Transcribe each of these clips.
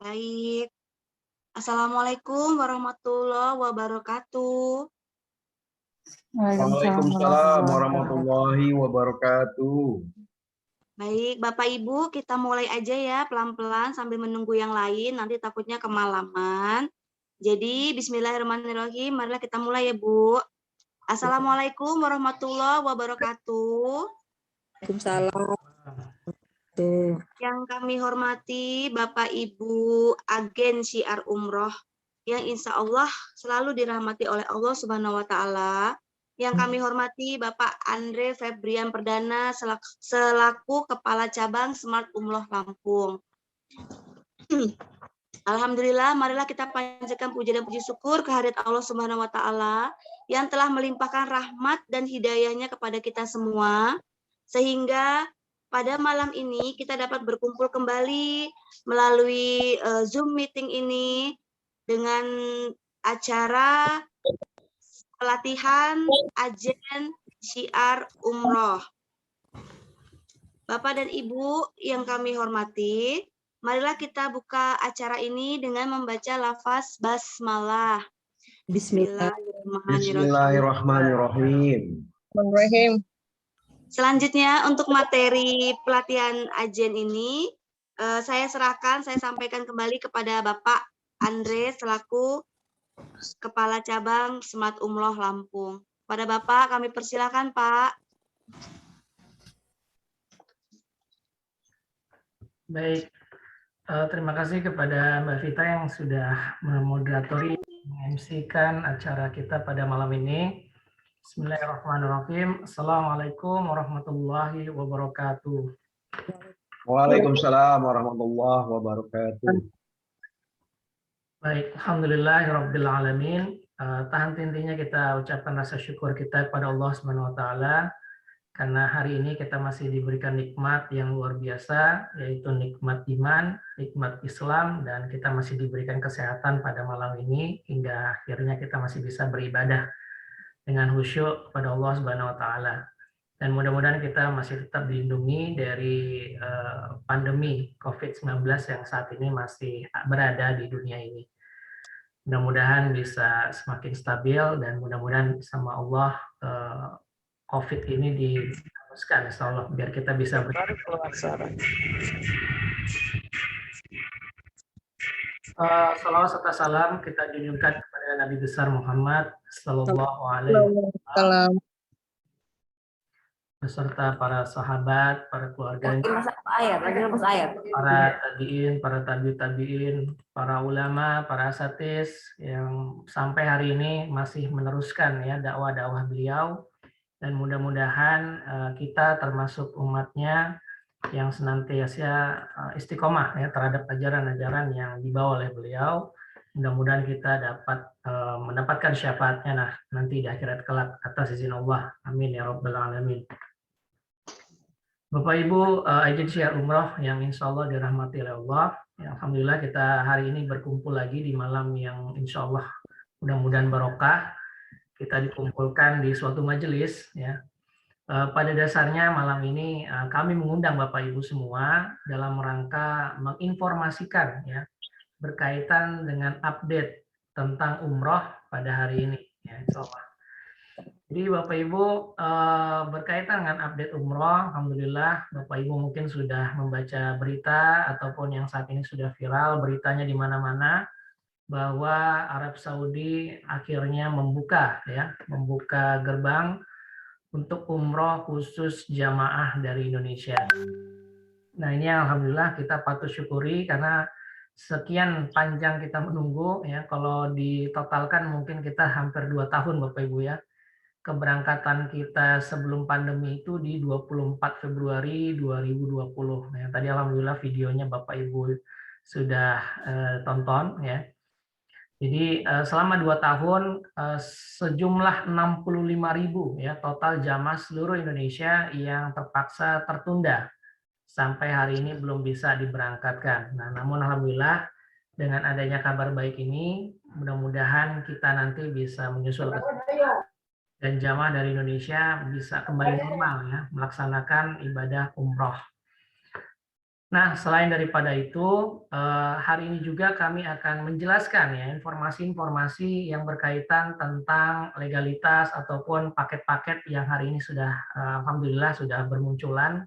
Baik. Assalamualaikum warahmatullahi wabarakatuh. Waalaikumsalam Waalaikumsalam warahmatullahi wabarakatuh. warahmatullahi wabarakatuh. Baik, Bapak Ibu, kita mulai aja ya pelan-pelan sambil menunggu yang lain, nanti takutnya kemalaman. Jadi, bismillahirrahmanirrahim, marilah kita mulai ya, Bu. Assalamualaikum warahmatullahi wabarakatuh. Waalaikumsalam. Tuh. Yang kami hormati Bapak Ibu agen Syiar Umroh yang insya Allah selalu dirahmati oleh Allah Subhanahu wa Ta'ala. Yang kami hormati Bapak Andre Febrian Perdana selaku Kepala Cabang Smart Umroh Lampung. Alhamdulillah, marilah kita panjatkan puji dan puji syukur kehadirat Allah Subhanahu wa Ta'ala yang telah melimpahkan rahmat dan hidayahnya kepada kita semua, sehingga pada malam ini kita dapat berkumpul kembali melalui Zoom meeting ini dengan acara pelatihan agen Syiar Umroh. Bapak dan Ibu yang kami hormati, marilah kita buka acara ini dengan membaca lafaz basmalah. Bismillahirrahmanirrahim. Selanjutnya untuk materi pelatihan agen ini, saya sampaikan kembali kepada Bapak Andre selaku Kepala Cabang Smart Umroh Lampung. Pada Bapak kami persilakan, Pak. Baik, terima kasih kepada Mbak Vita yang sudah memoderatori, meng-MC-kan acara kita pada malam ini. Bismillahirrahmanirrahim. Assalamualaikum warahmatullahi wabarakatuh. Waalaikumsalam warahmatullahi wabarakatuh. Baik, alhamdulillahirabbil alamin. Tahan intinya kita ucapkan rasa syukur kita kepada Allah Subhanahu wa taala karena hari ini kita masih diberikan nikmat yang luar biasa, yaitu nikmat iman, nikmat Islam, dan kita masih diberikan kesehatan pada malam ini hingga akhirnya kita masih bisa beribadah dengan khusyuk kepada Allah Subhanahu wa taala. Dan mudah-mudahan kita masih tetap dilindungi dari pandemi COVID-19 yang saat ini masih berada di dunia ini. Mudah-mudahan bisa semakin stabil dan mudah-mudahan sama Allah COVID ini dihapuskan, insya Allah, biar kita bisa salawat serta salam kita junjungkan kepada Nabi besar Muhammad Sallallahu Alaihi Wasallam beserta para sahabat, para keluarganya, para tabiin, para tabiin, para ulama, para asatidz yang sampai hari ini masih meneruskan ya dakwah-dakwah beliau, dan mudah-mudahan kita termasuk umatnya yang senantiasa istiqomah ya terhadap ajaran-ajaran yang dibawa oleh beliau. Mudah-mudahan kita dapat mendapatkan syafaatnya nanti di akhirat kelak atas izin Allah. Amin ya rabbal alamin. Bapak Ibu agen Syiar Umroh yang insya Allah dirahmati oleh Allah, ya, alhamdulillah kita hari ini berkumpul lagi di malam yang insya Allah mudah-mudahan barokah. Kita dikumpulkan di suatu majelis ya. Pada dasarnya malam ini kami mengundang Bapak Ibu semua dalam rangka menginformasikan ya berkaitan dengan update tentang umroh pada hari ini ya, insya Allah. Jadi Bapak Ibu berkaitan dengan update umroh, alhamdulillah Bapak Ibu mungkin sudah membaca berita ataupun yang saat ini sudah viral beritanya di mana-mana bahwa Arab Saudi akhirnya membuka gerbang untuk umroh khusus jamaah dari Indonesia. Nah ini alhamdulillah kita patut syukuri karena sekian panjang kita menunggu ya, kalau ditotalkan mungkin kita hampir 2 tahun Bapak Ibu ya. Keberangkatan kita sebelum pandemi itu di 24 Februari 2020. Nah, tadi alhamdulillah videonya Bapak Ibu sudah tonton ya. Jadi selama 2 tahun sejumlah 65.000 ya total jamaah seluruh Indonesia yang terpaksa tertunda sampai hari ini belum bisa diberangkatkan. Nah, namun alhamdulillah dengan adanya kabar baik ini mudah-mudahan kita nanti bisa menyusul dan jamaah dari Indonesia bisa kembali normal ya melaksanakan ibadah umroh. Nah, selain daripada itu, hari ini juga kami akan menjelaskan ya informasi-informasi yang berkaitan tentang legalitas ataupun paket-paket yang hari ini sudah alhamdulillah sudah bermunculan.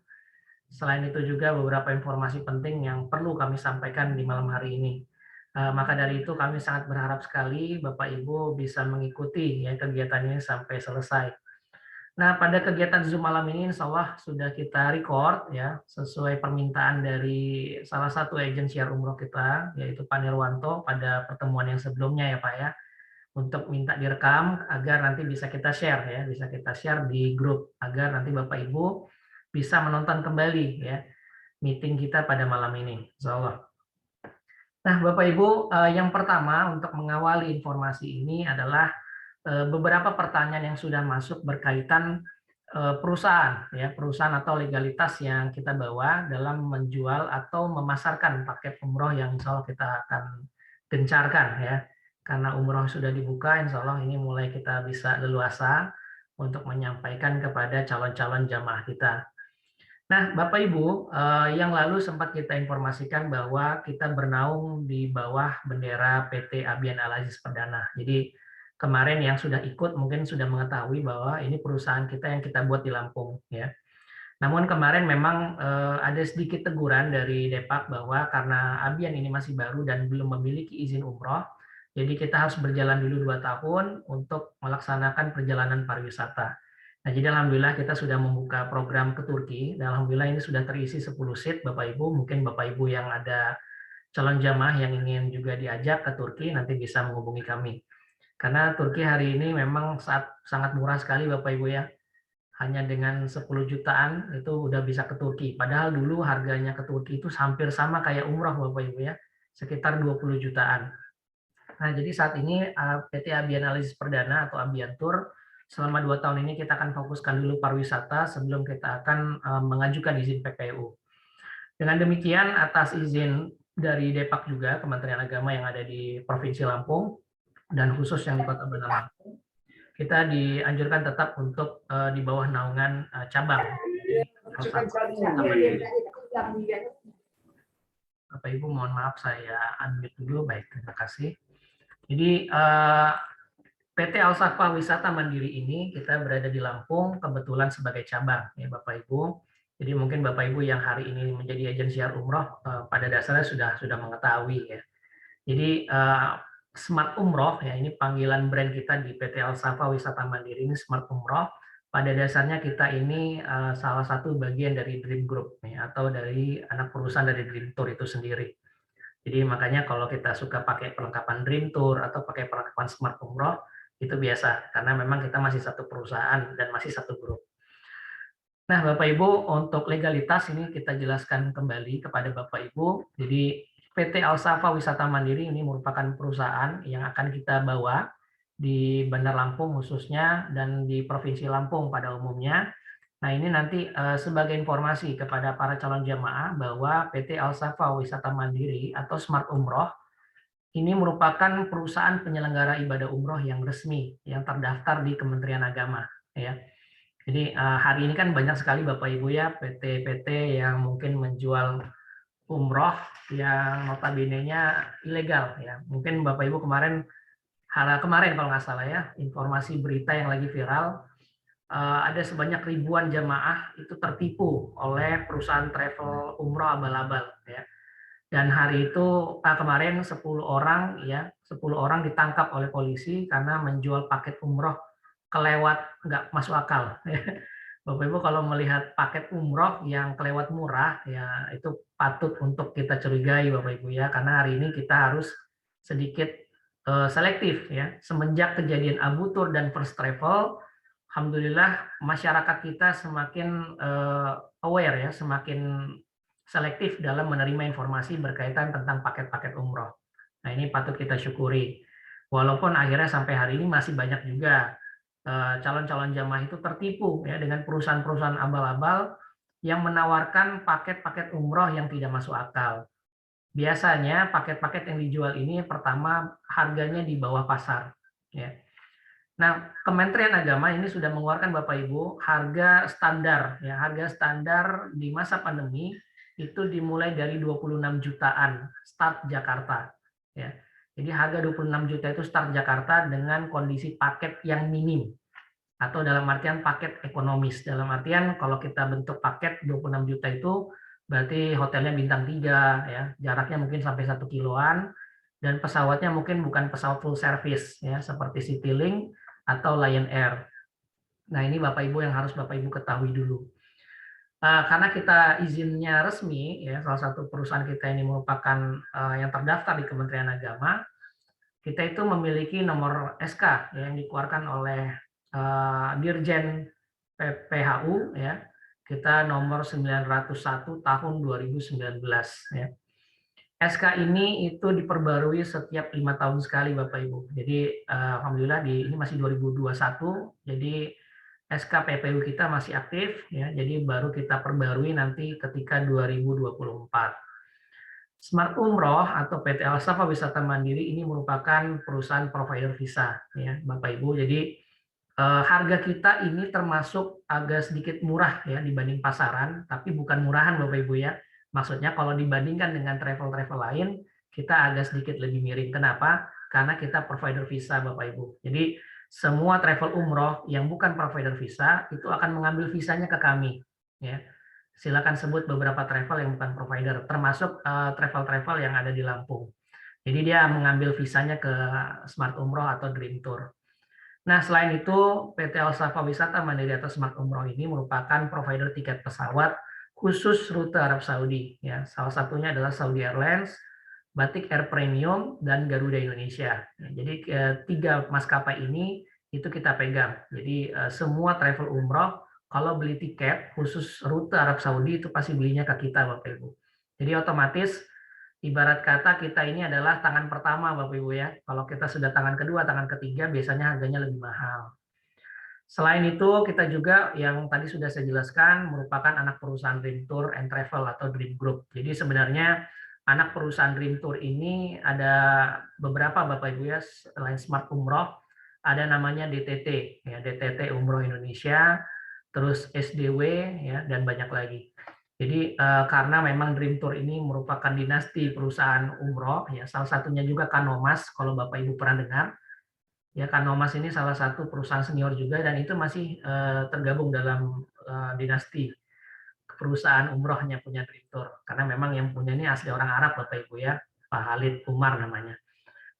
Selain itu juga beberapa informasi penting yang perlu kami sampaikan di malam hari ini. Maka dari itu kami sangat berharap sekali Bapak Ibu bisa mengikuti ya kegiatan ini sampai selesai. Nah, pada kegiatan Zoom malam ini insya Allah sudah kita record ya sesuai permintaan dari salah satu agen syiar umroh kita yaitu Pak Nirwanto pada pertemuan yang sebelumnya ya Pak ya, untuk minta direkam agar nanti bisa kita share ya, bisa kita share di grup agar nanti Bapak Ibu bisa menonton kembali ya meeting kita pada malam ini insya Allah. Nah, Bapak Ibu, yang pertama untuk mengawali informasi ini adalah beberapa pertanyaan yang sudah masuk berkaitan perusahaan ya, perusahaan atau legalitas yang kita bawa dalam menjual atau memasarkan paket umroh yang insya Allah kita akan gencarkan ya. Karena umroh sudah dibuka, insya Allah ini mulai kita bisa leluasa untuk menyampaikan kepada calon-calon jamaah kita. Nah, Bapak Ibu, yang lalu sempat kita informasikan bahwa kita bernaung di bawah bendera PT Abian Al-Aziz Perdana. Jadi kemarin yang sudah ikut mungkin sudah mengetahui bahwa ini perusahaan kita yang kita buat di Lampung ya. Namun kemarin memang ada sedikit teguran dari Depak bahwa karena Abian ini masih baru dan belum memiliki izin umroh, jadi kita harus berjalan dulu 2 tahun untuk melaksanakan perjalanan pariwisata. Nah, jadi alhamdulillah kita sudah membuka program ke Turki dan alhamdulillah ini sudah terisi 10 seat Bapak Ibu. Mungkin Bapak Ibu yang ada calon jamaah yang ingin juga diajak ke Turki nanti bisa menghubungi kami. Karena Turki hari ini memang sangat murah sekali Bapak Ibu ya. Hanya dengan 10 jutaan itu udah bisa ke Turki. Padahal dulu harganya ke Turki itu hampir sama kayak umroh Bapak Ibu ya. Sekitar 20 jutaan. Nah, jadi saat ini PT Abian Al-Aziz Perdana atau Abian Tour selama 2 tahun ini kita akan fokuskan dulu pariwisata sebelum kita akan mengajukan izin PPU. Dengan demikian atas izin dari Depak juga Kementerian Agama yang ada di Provinsi Lampung dan khusus yang di Kota Bandar Lampung, kita dianjurkan tetap untuk di bawah naungan cabang. Bapak Ibu mohon maaf saya unmute dulu, baik terima kasih. Jadi PT Al-Safa Wisata Mandiri ini kita berada di Lampung kebetulan sebagai cabang ya Bapak Ibu. Jadi mungkin Bapak Ibu yang hari ini menjadi agen syiar umroh pada dasarnya sudah mengetahui ya. Jadi Smart Umroh ya ini panggilan brand kita di PT Al-Safa Wisata Mandiri ini Smart Umroh. Pada dasarnya kita ini salah satu bagian dari Dream Group ya, atau dari anak perusahaan dari Dream Tour itu sendiri. Jadi makanya kalau kita suka pakai perlengkapan Dream Tour atau pakai perlengkapan Smart Umroh itu biasa karena memang kita masih satu perusahaan dan masih satu grup. Nah, Bapak Ibu, untuk legalitas ini kita jelaskan kembali kepada Bapak Ibu. Jadi PT Al-Safa Wisata Mandiri ini merupakan perusahaan yang akan kita bawa di Bandar Lampung khususnya dan di Provinsi Lampung pada umumnya. Nah, ini nanti sebagai informasi kepada para calon jamaah bahwa PT Al-Safa Wisata Mandiri atau Smart Umroh ini merupakan perusahaan penyelenggara ibadah umroh yang resmi yang terdaftar di Kementerian Agama ya. Jadi hari ini kan banyak sekali Bapak Ibu ya PT-PT yang mungkin menjual umroh yang notabene-nya ilegal ya. Mungkin Bapak Ibu kemarin kalau nggak salah ya informasi berita yang lagi viral ada sebanyak ribuan jamaah itu tertipu oleh perusahaan travel umroh abal-abal ya. Dan hari itu kemarin 10 orang ditangkap oleh polisi karena menjual paket umroh kelewat nggak masuk akal. Bapak Ibu kalau melihat paket umroh yang kelewat murah ya itu patut untuk kita curigai Bapak Ibu ya karena hari ini kita harus sedikit selektif ya. Semenjak kejadian Abu Tur dan First Travel, alhamdulillah masyarakat kita semakin aware ya, semakin selektif dalam menerima informasi berkaitan tentang paket-paket umroh. Nah ini patut kita syukuri. Walaupun akhirnya sampai hari ini masih banyak juga calon-calon jamaah itu tertipu ya dengan perusahaan-perusahaan abal-abal yang menawarkan paket-paket umroh yang tidak masuk akal. Biasanya paket-paket yang dijual ini pertama harganya di bawah pasar. Ya. Nah, Kementerian Agama ini sudah mengeluarkan Bapak Ibu harga standar, ya harga standar di masa pandemi itu dimulai dari 26 jutaan start Jakarta. Ya. Jadi harga 26 juta itu start Jakarta dengan kondisi paket yang minim. Atau dalam artian paket ekonomis. Dalam artian kalau kita bentuk paket 26 juta itu berarti hotelnya bintang 3, ya, jaraknya mungkin sampai 1 kiloan, dan pesawatnya mungkin bukan pesawat full service, ya, seperti Citylink atau Lion Air. Nah, ini Bapak Ibu yang harus Bapak Ibu ketahui dulu. Karena kita izinnya resmi, ya, salah satu perusahaan kita ini merupakan yang terdaftar di Kementerian Agama, kita itu memiliki nomor SK yang dikeluarkan oleh Dirjen PPHU, ya, kita nomor 901 tahun 2019. Ya. SK ini itu diperbarui setiap 5 tahun sekali, Bapak Ibu. Jadi alhamdulillah ini masih 2021, jadi SK PPU kita masih aktif, ya. Jadi baru kita perbarui nanti ketika 2024. Smart Umroh atau PT Al-Safa Wisata Mandiri ini merupakan perusahaan provider visa, ya, Bapak Ibu. Jadi harga kita ini termasuk agak sedikit murah, ya, dibanding pasaran, tapi bukan murahan Bapak Ibu, ya. Maksudnya kalau dibandingkan dengan travel-travel lain, kita agak sedikit lebih miring. Kenapa? Karena kita provider visa Bapak Ibu. Jadi semua travel umroh yang bukan provider visa itu akan mengambil visanya ke kami, ya. Silakan sebut beberapa travel yang bukan provider, termasuk travel-travel yang ada di Lampung. Jadi dia mengambil visanya ke Smart Umroh atau Dream Tour. Nah, selain itu, PT Al-Safa Wisata Mandiri atau Smart Umroh ini merupakan provider tiket pesawat khusus rute Arab Saudi. Ya, salah satunya adalah Saudi Airlines, Batik Air Premium, dan Garuda Indonesia. Ya, jadi 3 maskapai ini itu kita pegang. Jadi semua travel umroh kalau beli tiket khusus rute Arab Saudi itu pasti belinya ke kita, Bapak Ibu. Jadi otomatis ibarat kata kita ini adalah tangan pertama Bapak Ibu, ya. Kalau kita sudah tangan kedua, tangan ketiga biasanya harganya lebih mahal. Selain itu kita juga yang tadi sudah saya jelaskan merupakan anak perusahaan Dream Tour and Travel atau Dream Group. Jadi sebenarnya anak perusahaan Dream Tour ini ada beberapa Bapak Ibu, ya, selain Smart Umroh ada namanya DTT, ya, DTT Umroh Indonesia, terus SDW, ya, dan banyak lagi. Jadi karena memang Dream Tour ini merupakan dinasti perusahaan umroh, ya, salah satunya juga Kanomas, kalau Bapak Ibu pernah dengar, ya, Kanomas ini salah satu perusahaan senior juga dan itu masih tergabung dalam dinasti perusahaan umrohnya punya Dream Tour, karena memang yang punya ini asli orang Arab Bapak Ibu, ya, Pak Halid Umar namanya.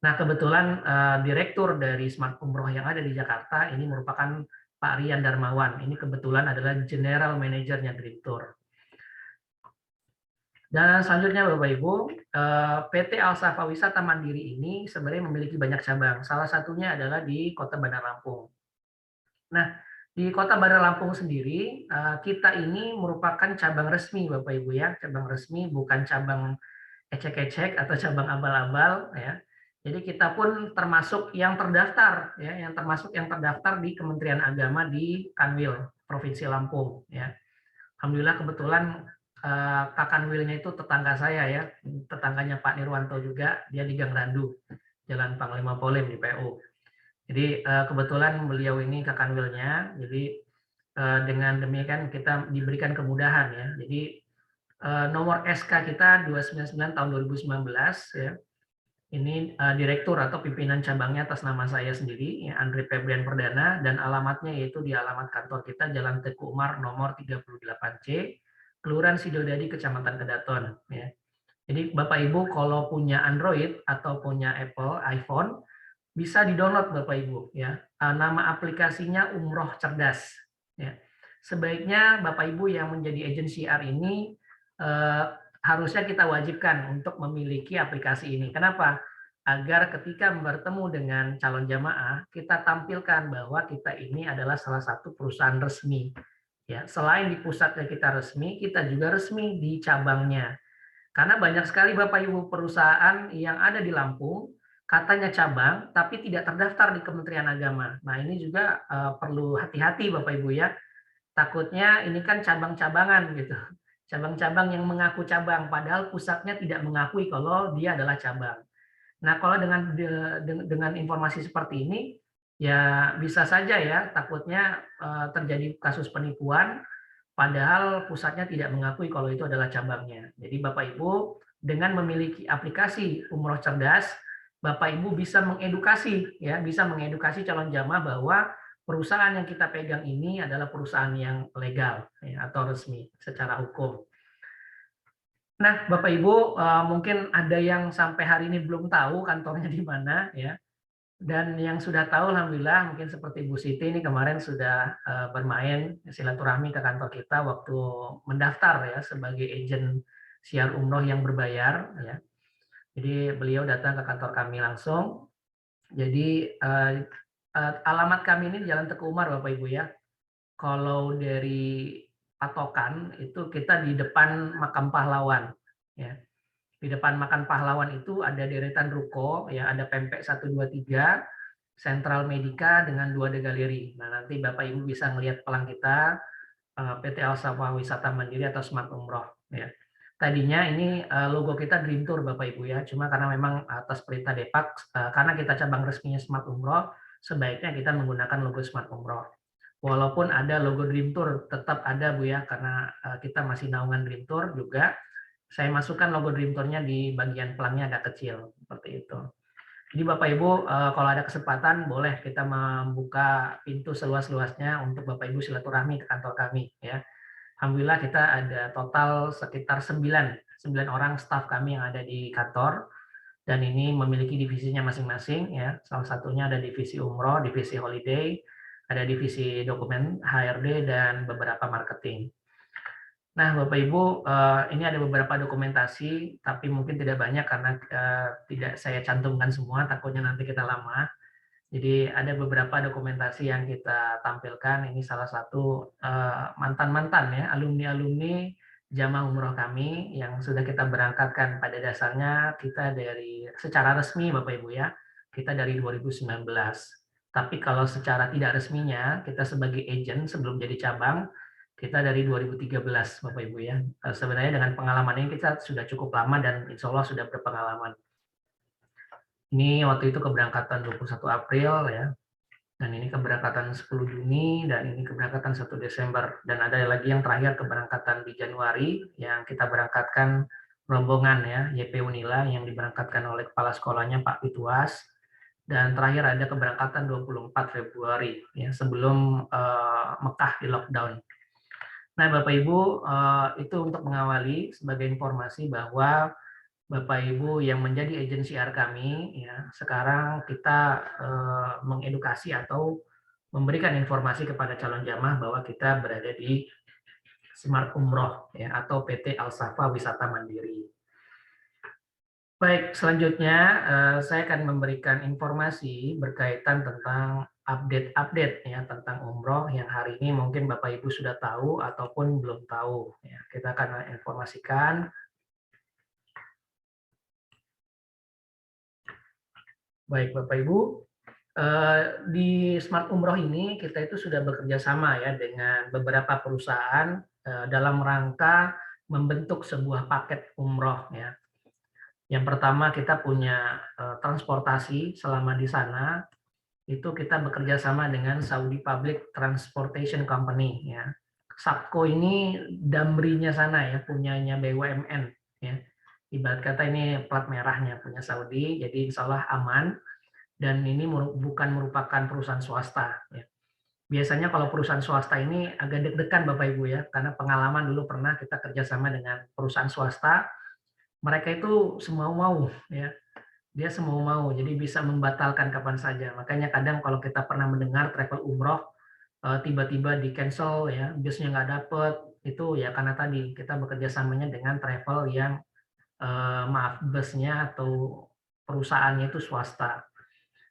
Nah, kebetulan direktur dari Smart Umroh yang ada di Jakarta ini merupakan Pak Rian Darmawan. Ini kebetulan adalah General Manager-nya Dream Tour. Dan selanjutnya Bapak Ibu, PT Al-Safa Wisata Mandiri ini sebenarnya memiliki banyak cabang. Salah satunya adalah di Kota Bandar Lampung. Nah, di Kota Bandar Lampung sendiri, kita ini merupakan cabang resmi Bapak Ibu, ya. Cabang resmi, bukan cabang ecek-ecek atau cabang abal-abal, ya. Jadi kita pun termasuk yang terdaftar, ya, yang terdaftar di Kementerian Agama di Kanwil, Provinsi Lampung, ya. Alhamdulillah kebetulan Kakanwilnya itu tetangga saya, ya, tetangganya Pak Nirwanto juga, dia di Gang Randu, Jalan Panglima Polim di PU. Jadi kebetulan beliau ini Kakanwilnya, jadi dengan demikian kita diberikan kemudahan, ya. Jadi nomor SK kita 299 tahun 2019, ya. Ini direktur atau pimpinan cabangnya atas nama saya sendiri, ya, Andre Febrian Perdana, dan alamatnya yaitu di alamat kantor kita Jalan Teguh Umar nomor 38C, Kelurahan Sidodadi, Kecamatan Kedaton, ya. Jadi Bapak Ibu kalau punya Android atau punya Apple iPhone bisa di-download Bapak Ibu, ya. Nama aplikasinya Umroh Cerdas, ya. Sebaiknya Bapak Ibu yang menjadi agensi R ini harusnya kita wajibkan untuk memiliki aplikasi ini. Kenapa? Agar ketika bertemu dengan calon jamaah, kita tampilkan bahwa kita ini adalah salah satu perusahaan resmi. Ya, selain di pusatnya kita resmi, kita juga resmi di cabangnya. Karena banyak sekali Bapak Ibu perusahaan yang ada di Lampung, katanya cabang, tapi tidak terdaftar di Kementerian Agama. Nah, ini juga perlu hati-hati Bapak Ibu, ya. Takutnya ini kan cabang-cabangan gitu. Cabang-cabang yang mengaku cabang, padahal pusatnya tidak mengakui kalau dia adalah cabang. Nah, kalau dengan informasi seperti ini, ya bisa saja, ya, takutnya terjadi kasus penipuan, padahal pusatnya tidak mengakui kalau itu adalah cabangnya. Jadi Bapak Ibu dengan memiliki aplikasi Umroh Cerdas, Bapak Ibu bisa mengedukasi ya, bisa mengedukasi calon jamaah bahwa perusahaan yang kita pegang ini adalah perusahaan yang legal ya, atau resmi secara hukum. Nah, Bapak Ibu, mungkin ada yang sampai hari ini belum tahu kantornya di mana ya. Dan yang sudah tahu alhamdulillah mungkin seperti Bu Siti ini kemarin sudah bermain silaturahmi ke kantor kita waktu mendaftar ya sebagai agen siar umroh yang berbayar ya. Jadi beliau datang ke kantor kami langsung. Jadi alamat kami ini Jalan Teguh Umar Bapak Ibu ya. Kalau dari patokan itu kita di depan Makam Pahlawan ya. Di depan Makam Pahlawan itu ada deretan ruko, ya ada Pempek 1, 2, 3, Sentral Medika dengan 2 de galeri. Nah, nanti Bapak Ibu bisa melihat pelang kita, PT Al-Safa Wisata Mandiri atau Smart Umroh. Ya. Tadinya ini logo kita Dream Tour Bapak Ibu ya, cuma karena memang atas perintah Depak, karena kita cabang resminya Smart Umroh, sebaiknya kita menggunakan logo Smart Umroh. Walaupun ada logo Dream Tour, tetap ada Bu ya, karena kita masih naungan Dream Tour juga. Saya masukkan logo Dream Tour-nya di bagian pelangnya agak kecil, seperti itu. Jadi Bapak Ibu, kalau ada kesempatan boleh kita membuka pintu seluas-luasnya untuk Bapak Ibu silaturahmi ke kantor kami. Ya. Alhamdulillah kita ada total sekitar 9 orang staf kami yang ada di kantor, dan ini memiliki divisinya masing-masing. Ya. Salah satunya ada divisi umroh, divisi holiday, ada divisi dokumen HRD, dan beberapa marketing. Nah, Bapak Ibu, ini ada beberapa dokumentasi, tapi mungkin tidak banyak karena tidak saya cantumkan semua, takutnya nanti kita lama. Jadi ada beberapa dokumentasi yang kita tampilkan. Ini salah satu mantan-mantan ya, alumni-alumni jamaah umroh kami yang sudah kita berangkatkan. Pada dasarnya kita dari secara resmi Bapak Ibu ya, kita dari 2019. Tapi kalau secara tidak resminya, kita sebagai agent sebelum jadi cabang, kita dari 2013 Bapak Ibu ya. Sebenarnya dengan pengalaman ini kita sudah cukup lama dan insya Allah sudah berpengalaman. Ini waktu itu keberangkatan 21 April ya. Dan ini keberangkatan 10 Juni dan ini keberangkatan 1 Desember. Dan ada lagi yang terakhir keberangkatan di Januari yang kita berangkatkan rombongan ya, YP Unila yang diberangkatkan oleh kepala sekolahnya Pak Pituas. Dan terakhir ada keberangkatan 24 Februari ya, sebelum Mekah di lockdown. Nah, Bapak Ibu, itu untuk mengawali sebagai informasi bahwa Bapak Ibu yang menjadi agensi siar kami, ya, sekarang kita mengedukasi atau memberikan informasi kepada calon jamaah bahwa kita berada di Smart Umroh ya, atau PT Al-Safa Wisata Mandiri. Baik, selanjutnya saya akan memberikan informasi berkaitan tentang update ya tentang umroh yang hari ini mungkin Bapak Ibu sudah tahu ataupun belum tahu. Ya, kita akan informasikan. Baik Bapak Ibu, di Smart Umroh ini kita itu sudah bekerja sama ya dengan beberapa perusahaan dalam rangka membentuk sebuah paket umroh ya. Yang pertama kita punya transportasi selama di sana, itu kita bekerja sama dengan Saudi Public Transportation Company ya. SAPCO ini damrinya sana ya, punyanya BUMN ya. Ibarat kata ini plat merahnya punya Saudi, jadi insya Allah aman. Dan ini bukan merupakan perusahaan swasta ya. Biasanya kalau perusahaan swasta ini agak deg-degan Bapak Ibu ya, karena pengalaman dulu pernah kita kerjasama dengan perusahaan swasta, mereka itu semau-mau ya, dia semau-mau, jadi bisa membatalkan kapan saja. Makanya kadang kalau kita pernah mendengar travel umroh tiba-tiba di cancel ya, busnya nggak dapet, itu ya karena tadi kita bekerja samanya dengan travel yang maaf busnya atau perusahaannya itu swasta.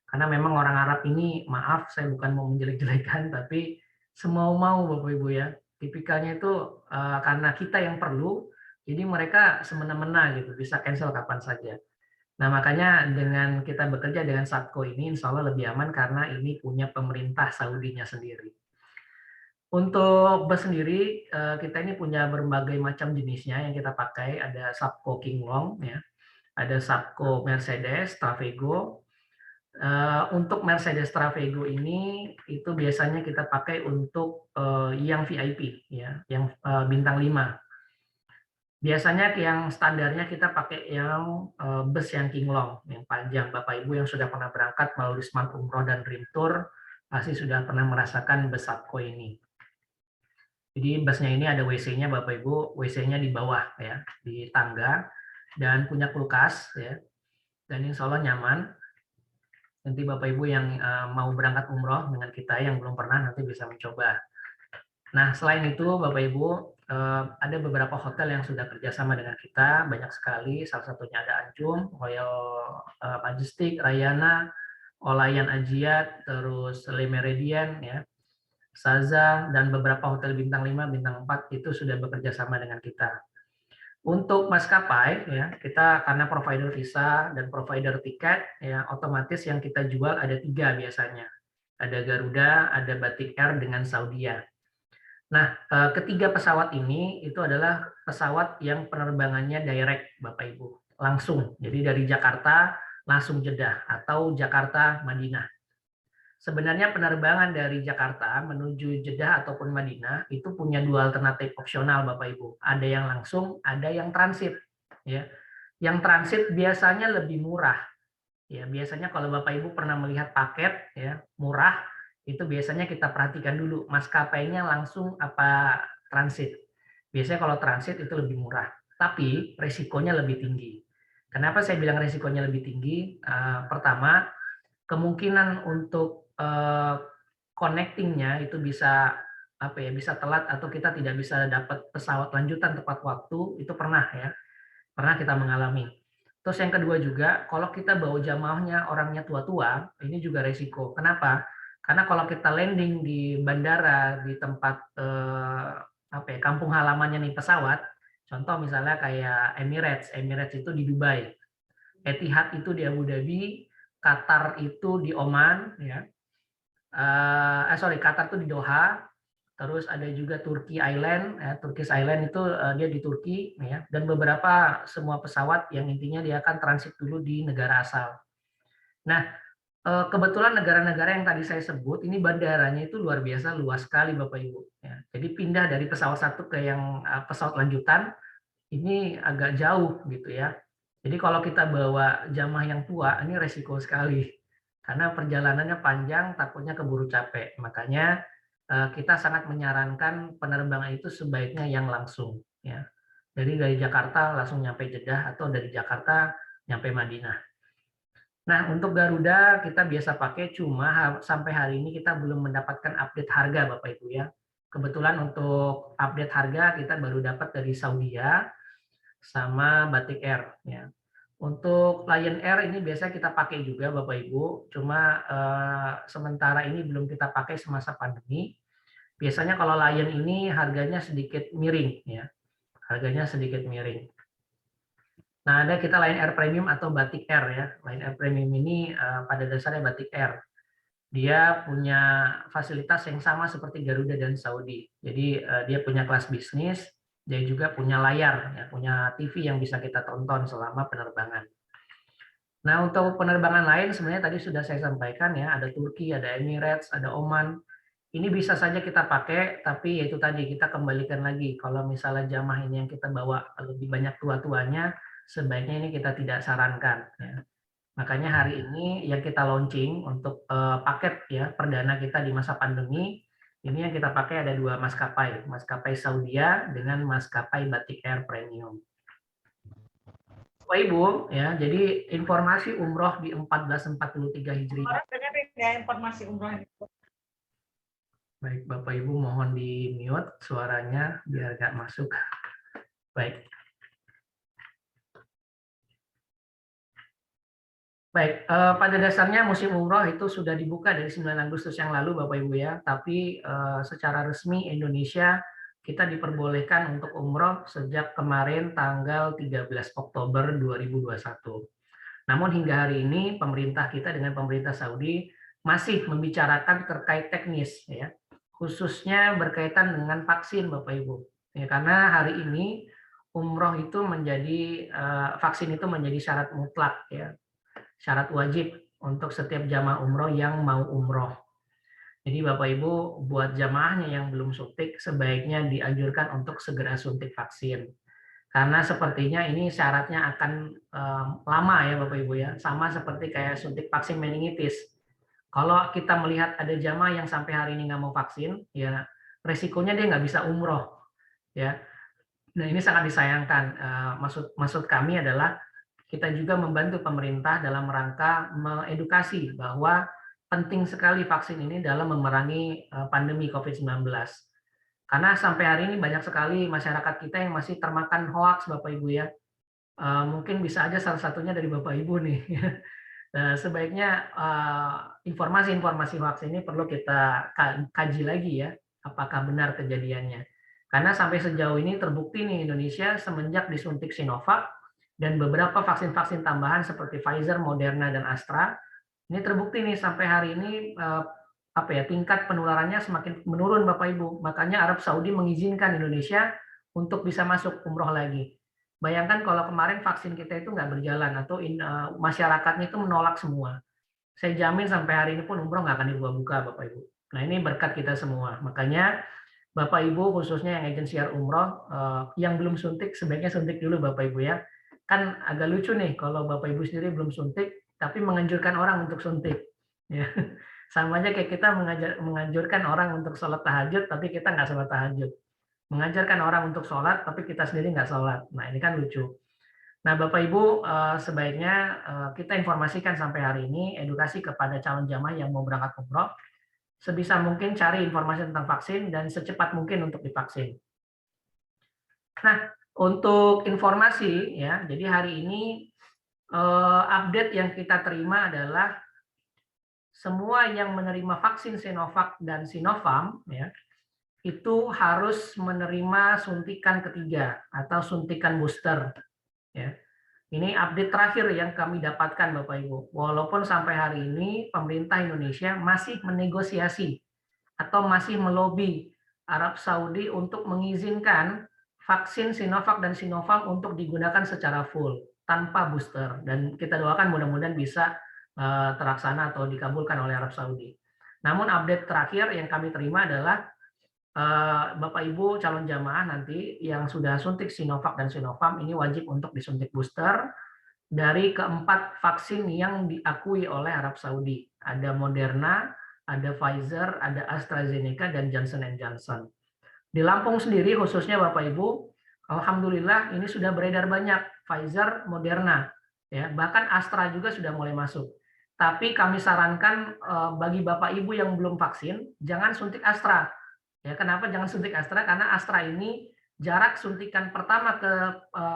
Karena memang orang Arab ini, maaf saya bukan mau menjelek-jelekan, tapi semau-mau Bapak Ibu ya. Tipikalnya itu karena kita yang perlu, jadi mereka semena-mena gitu, bisa cancel kapan saja. Nah makanya dengan kita bekerja dengan SAPCO ini insya Allah lebih aman karena ini punya pemerintah Saudinya sendiri. Untuk bus sendiri kita ini punya berbagai macam jenisnya yang kita pakai. Ada SAPCO King Long, ya, ada SAPCO Mercedes, Travego, Untuk Mercedes Travego ini itu biasanya kita pakai untuk yang VIP ya, yang bintang 5. Biasanya yang standarnya kita pakai yang bus yang King Long, yang panjang. Bapak Ibu yang sudah pernah berangkat melalui Smart Umroh dan Dream Tour pasti sudah pernah merasakan bus Subco ini. Jadi busnya ini ada WC-nya Bapak Ibu, WC-nya di bawah ya, di tangga, dan punya kulkas ya, dan insya Allah nyaman. Nanti Bapak Ibu yang mau berangkat umroh dengan kita yang belum pernah nanti bisa mencoba. Nah, selain itu Bapak Ibu ada beberapa hotel yang sudah kerjasama dengan kita, banyak sekali. Salah satunya ada Anjum, Royal Majestic, Rayana, Olayan Ajiat, terus Le Méridien, ya, Saza, dan beberapa hotel bintang 5, bintang 4 itu sudah bekerja sama dengan kita. Untuk maskapai, ya, kita karena provider visa dan provider tiket, ya, otomatis yang kita jual ada 3 biasanya. Ada Garuda, ada Batik Air dengan Saudia. Nah, ketiga pesawat ini itu adalah pesawat yang penerbangannya direct, Bapak Ibu, langsung. Jadi dari Jakarta langsung Jeddah atau Jakarta Madinah. Sebenarnya penerbangan dari Jakarta menuju Jeddah ataupun Madinah itu punya 2 alternatif opsional Bapak Ibu. Ada yang langsung, ada yang transit. Ya. Yang transit biasanya lebih murah. Ya, biasanya kalau Bapak Ibu pernah melihat paket ya, murah, itu biasanya kita perhatikan dulu maskapainya langsung apa transit. Biasanya kalau transit itu lebih murah, tapi resikonya lebih tinggi. Kenapa saya bilang resikonya lebih tinggi? Pertama, kemungkinan untuk connecting-nya itu bisa bisa telat atau kita tidak bisa dapat pesawat lanjutan tepat waktu, itu pernah kita mengalami. Terus yang kedua juga, kalau kita bawa jamaahnya orangnya tua-tua, ini juga resiko. Kenapa? Karena kalau kita landing di bandara di tempat kampung halamannya nih pesawat, contoh misalnya kayak Emirates itu di Dubai, Etihad itu di Abu Dhabi, Qatar itu di Oman, ya. Qatar itu di Doha, terus ada juga Turki Island, ya, Turkish Island itu dia di Turki, ya, dan beberapa semua pesawat yang intinya dia akan transit dulu di negara asal. Nah, kebetulan negara-negara yang tadi saya sebut ini bandaranya itu luar biasa luas sekali Bapak Ibu. Ya. Jadi pindah dari pesawat satu ke yang pesawat lanjutan ini agak jauh gitu ya. Jadi kalau kita bawa jamaah yang tua ini resiko sekali. Karena perjalanannya panjang, takutnya keburu capek. Makanya kita sangat menyarankan penerbangan itu sebaiknya yang langsung. Ya. Jadi dari Jakarta langsung nyampe Jeddah atau dari Jakarta nyampe Madinah. Nah, untuk Garuda kita biasa pakai, cuma sampai hari ini kita belum mendapatkan update harga Bapak Ibu ya. Kebetulan untuk update harga kita baru dapat dari Saudia sama Batik Air. Ya. Untuk Lion Air ini biasa kita pakai juga Bapak Ibu, cuma sementara ini belum kita pakai semasa pandemi. Biasanya kalau Lion ini harganya sedikit miring, ya, harganya sedikit miring. Nah, ada kita Lion Air Premium atau Batik Air ya. Lion Air Premium ini pada dasarnya Batik Air. Dia punya fasilitas yang sama seperti Garuda dan Saudi. Jadi dia punya kelas bisnis. Dia juga punya layar, ya, punya TV yang bisa kita tonton selama penerbangan. Nah, untuk penerbangan lain sebenarnya tadi sudah saya sampaikan ya, ada Turki, ada Emirates, ada Oman. Ini bisa saja kita pakai, tapi itu tadi kita kembalikan lagi. Kalau misalnya jamaah ini yang kita bawa lebih banyak tua-tuanya, sebaiknya ini kita tidak sarankan. Ya. Makanya hari ini yang kita launching untuk paket ya perdana kita di masa pandemi. Ini yang kita pakai ada 2 maskapai, maskapai Saudia dengan maskapai Batik Air Premium. Bapak Ibu, ya, jadi informasi umroh di 1443 Hijriah. Informasi umroh. Baik, Bapak Ibu mohon di mute suaranya biar nggak masuk. Baik. Baik, pada dasarnya musim umroh itu sudah dibuka dari 9 Agustus yang lalu Bapak Ibu ya, tapi secara resmi Indonesia kita diperbolehkan untuk umroh sejak kemarin tanggal 13 Oktober 2021. Namun hingga hari ini pemerintah kita dengan pemerintah Saudi masih membicarakan terkait teknis ya, khususnya berkaitan dengan vaksin Bapak Ibu. Ya, karena hari ini umroh itu menjadi vaksin itu menjadi syarat mutlak ya. Syarat wajib untuk setiap jamaah umroh yang mau umroh. Jadi Bapak Ibu, buat jamaahnya yang belum suntik, sebaiknya dianjurkan untuk segera suntik vaksin. Karena sepertinya ini syaratnya akan lama ya Bapak Ibu ya, sama seperti kayak suntik vaksin meningitis. Kalau kita melihat ada jamaah yang sampai hari ini nggak mau vaksin, ya resikonya dia nggak bisa umroh, ya. Nah ini sangat disayangkan. Maksud kami adalah kita juga membantu pemerintah dalam rangka mengedukasi bahwa penting sekali vaksin ini dalam memerangi pandemi COVID-19. Karena sampai hari ini banyak sekali masyarakat kita yang masih termakan hoaks, Bapak Ibu ya. Mungkin bisa aja salah satunya dari Bapak Ibu nih. Sebaiknya informasi-informasi hoaks ini perlu kita kaji lagi ya, apakah benar kejadiannya. Karena sampai sejauh ini terbukti nih Indonesia semenjak disuntik Sinovac dan beberapa vaksin-vaksin tambahan seperti Pfizer, Moderna, dan Astra, ini terbukti nih sampai hari ini tingkat penularannya semakin menurun Bapak Ibu. Makanya Arab Saudi mengizinkan Indonesia untuk bisa masuk umroh lagi. Bayangkan kalau kemarin vaksin kita itu nggak berjalan atau masyarakatnya itu menolak semua. Saya jamin sampai hari ini pun umroh nggak akan dibuka Bapak Ibu. Nah ini berkat kita semua. Makanya Bapak Ibu khususnya yang agen siar umroh yang belum suntik sebaiknya suntik dulu Bapak Ibu ya. Kan agak lucu nih kalau Bapak Ibu sendiri belum suntik tapi menganjurkan orang untuk suntik. Ya. Sama aja kayak kita menganjurkan orang untuk sholat tahajud tapi kita nggak sholat tahajud. Mengajarkan orang untuk sholat tapi kita sendiri nggak sholat. Nah ini kan lucu. Nah Bapak Ibu sebaiknya kita informasikan sampai hari ini edukasi kepada calon jamaah yang mau berangkat umroh. Sebisa mungkin cari informasi tentang vaksin dan secepat mungkin untuk divaksin. Nah, untuk informasi ya, jadi hari ini update yang kita terima adalah semua yang menerima vaksin Sinovac dan Sinopharm ya, itu harus menerima suntikan ketiga atau suntikan booster ya. Ini update terakhir yang kami dapatkan Bapak Ibu. Walaupun sampai hari ini pemerintah Indonesia masih menegosiasi atau masih melobi Arab Saudi untuk mengizinkan vaksin Sinovac dan Sinopharm untuk digunakan secara full tanpa booster. Dan kita doakan mudah-mudahan bisa terlaksana atau dikabulkan oleh Arab Saudi. Namun update terakhir yang kami terima adalah Bapak Ibu calon jamaah nanti yang sudah suntik Sinovac dan Sinopharm ini wajib untuk disuntik booster dari keempat vaksin yang diakui oleh Arab Saudi. Ada Moderna, ada Pfizer, ada AstraZeneca, dan Johnson & Johnson. Di Lampung sendiri khususnya Bapak Ibu, alhamdulillah ini sudah beredar banyak Pfizer, Moderna, ya bahkan Astra juga sudah mulai masuk. Tapi kami sarankan bagi Bapak Ibu yang belum vaksin, jangan suntik Astra. Ya, kenapa jangan suntik Astra? Karena Astra ini jarak suntikan pertama ke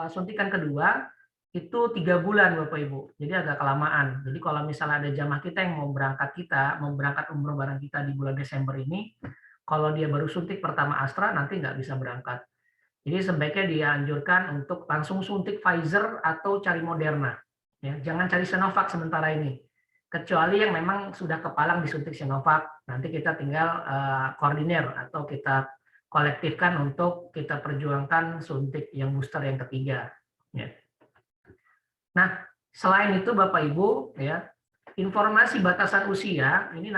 suntikan kedua itu 3 bulan Bapak Ibu. Jadi agak kelamaan. Jadi kalau misalnya ada jamaah kita yang mau berangkat umroh bareng kita di bulan Desember ini, kalau dia baru suntik pertama Astra nanti nggak bisa berangkat. Jadi sebaiknya dianjurkan untuk langsung suntik Pfizer atau cari Moderna. Ya, jangan cari Sinovac sementara ini. Kecuali yang memang sudah kepalang disuntik Sinovac, nanti kita tinggal koordinir atau kita kolektifkan untuk kita perjuangkan suntik yang booster yang ketiga. Ya. Nah, selain itu Bapak Ibu, ya informasi batasan usia ini.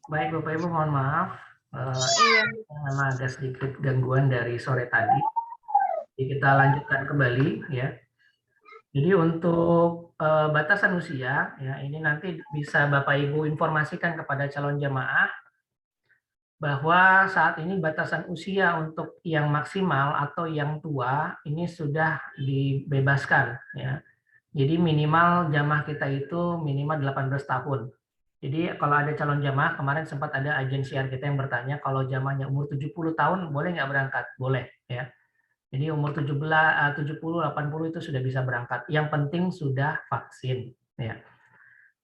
Baik Bapak Ibu, mohon maaf, karena ada sedikit gangguan dari sore tadi. Jadi kita lanjutkan kembali, ya. Jadi untuk batasan usia, ya ini nanti bisa Bapak Ibu informasikan kepada calon jamaah bahwa saat ini batasan usia untuk yang maksimal atau yang tua ini sudah dibebaskan, ya. Jadi minimal jamaah kita itu minimal 18 tahun. Jadi kalau ada calon jamaah, kemarin sempat ada agen siar kita yang bertanya kalau jamaahnya umur 70 tahun boleh nggak berangkat? Boleh, ya. Jadi umur 70, 80 itu sudah bisa berangkat. Yang penting sudah vaksin. Ya.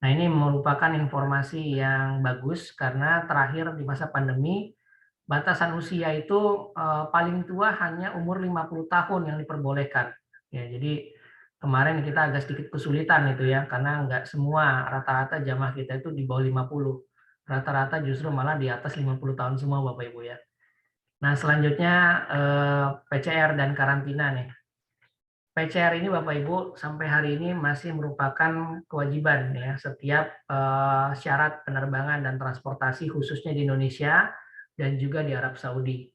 Nah ini merupakan informasi yang bagus karena terakhir di masa pandemi batasan usia itu paling tua hanya umur 50 tahun yang diperbolehkan. Ya, jadi kemarin kita agak sedikit kesulitan itu ya karena nggak semua rata-rata jamaah kita itu di bawah 50. Rata-rata justru malah di atas 50 tahun semua Bapak Ibu ya. Nah, selanjutnya PCR dan karantina nih. PCR ini Bapak Ibu sampai hari ini masih merupakan kewajiban ya setiap syarat penerbangan dan transportasi khususnya di Indonesia dan juga di Arab Saudi.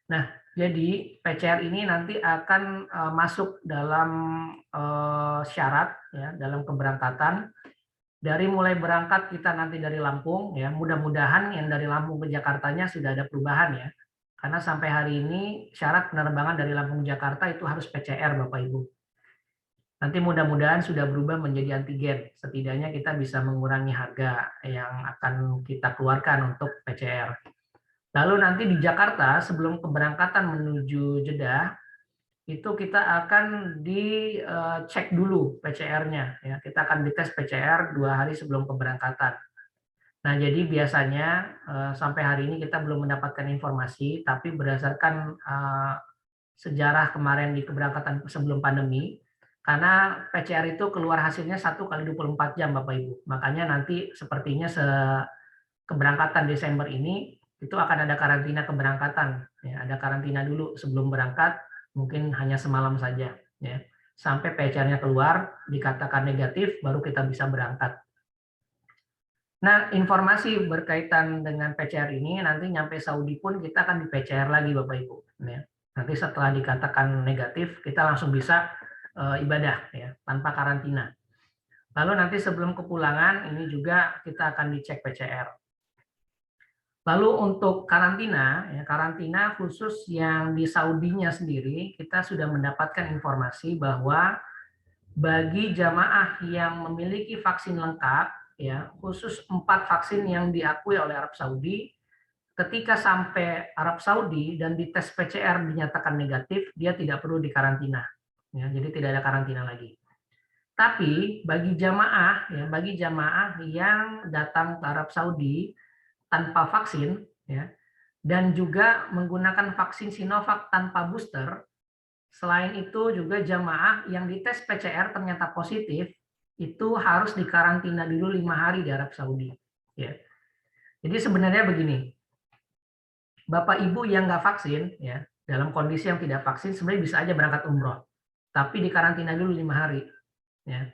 Nah, jadi PCR ini nanti akan masuk dalam syarat ya dalam keberangkatan. Dari mulai berangkat kita nanti dari Lampung ya, mudah-mudahan yang dari Lampung ke Jakartanya sudah ada perubahan ya. Karena sampai hari ini syarat penerbangan dari Lampung ke Jakarta itu harus PCR Bapak Ibu. Nanti mudah-mudahan sudah berubah menjadi antigen. Setidaknya kita bisa mengurangi harga yang akan kita keluarkan untuk PCR. Lalu nanti di Jakarta sebelum keberangkatan menuju Jeddah itu kita akan dicek dulu PCR-nya. Ya, kita akan dites PCR 2 hari sebelum keberangkatan. Nah, jadi biasanya sampai hari ini kita belum mendapatkan informasi, tapi berdasarkan sejarah kemarin di keberangkatan sebelum pandemi, karena PCR itu keluar hasilnya 1 kali 24 jam Bapak Ibu. Makanya nanti sepertinya keberangkatan Desember ini itu akan ada karantina keberangkatan. Ya, ada karantina dulu sebelum berangkat, mungkin hanya semalam saja. Ya. Sampai PCR-nya keluar, dikatakan negatif, baru kita bisa berangkat. Nah, informasi berkaitan dengan PCR ini nanti nyampe Saudi pun kita akan di PCR lagi Bapak Ibu. Ya. Nanti setelah dikatakan negatif, kita langsung bisa ibadah ya, tanpa karantina. Lalu nanti sebelum kepulangan ini juga kita akan dicek PCR. Lalu untuk karantina, ya, karantina khusus yang di Saudinya sendiri, kita sudah mendapatkan informasi bahwa bagi jamaah yang memiliki vaksin lengkap, ya, khusus 4 vaksin yang diakui oleh Arab Saudi, ketika sampai Arab Saudi dan dites PCR dinyatakan negatif, dia tidak perlu dikarantina. Ya, jadi tidak ada karantina lagi. Tapi bagi jamaah, ya, bagi jamaah yang datang ke Arab Saudi tanpa vaksin, ya, dan juga menggunakan vaksin Sinovac tanpa booster, selain itu juga jamaah yang dites PCR ternyata positif, itu harus dikarantina dulu 5 hari di Arab Saudi. Ya. Jadi sebenarnya begini, Bapak Ibu yang nggak vaksin, ya, dalam kondisi yang tidak vaksin sebenarnya bisa aja berangkat umroh, tapi dikarantina dulu 5 hari. Ya.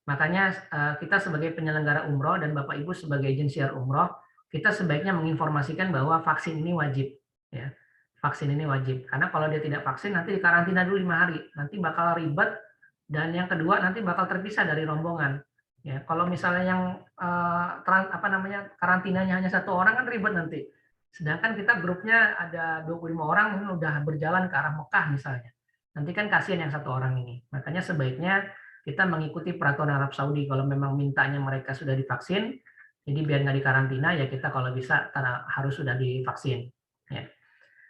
Makanya kita sebagai penyelenggara umroh dan Bapak Ibu sebagai agensiar umroh, kita sebaiknya menginformasikan bahwa vaksin ini wajib. Ya. Vaksin ini wajib, karena kalau dia tidak vaksin nanti dikarantina dulu 5 hari, nanti bakal ribet. Dan yang kedua nanti bakal terpisah dari rombongan. Ya, kalau misalnya yang karantinanya hanya 1 orang kan ribet nanti. Sedangkan kita grupnya ada 25 orang ini udah berjalan ke arah Mekah misalnya. Nanti kan kasihan yang 1 orang ini. Makanya sebaiknya kita mengikuti peraturan Arab Saudi. Kalau memang mintanya mereka sudah divaksin, jadi biar nggak dikarantina ya kita kalau bisa harus sudah divaksin. Ya.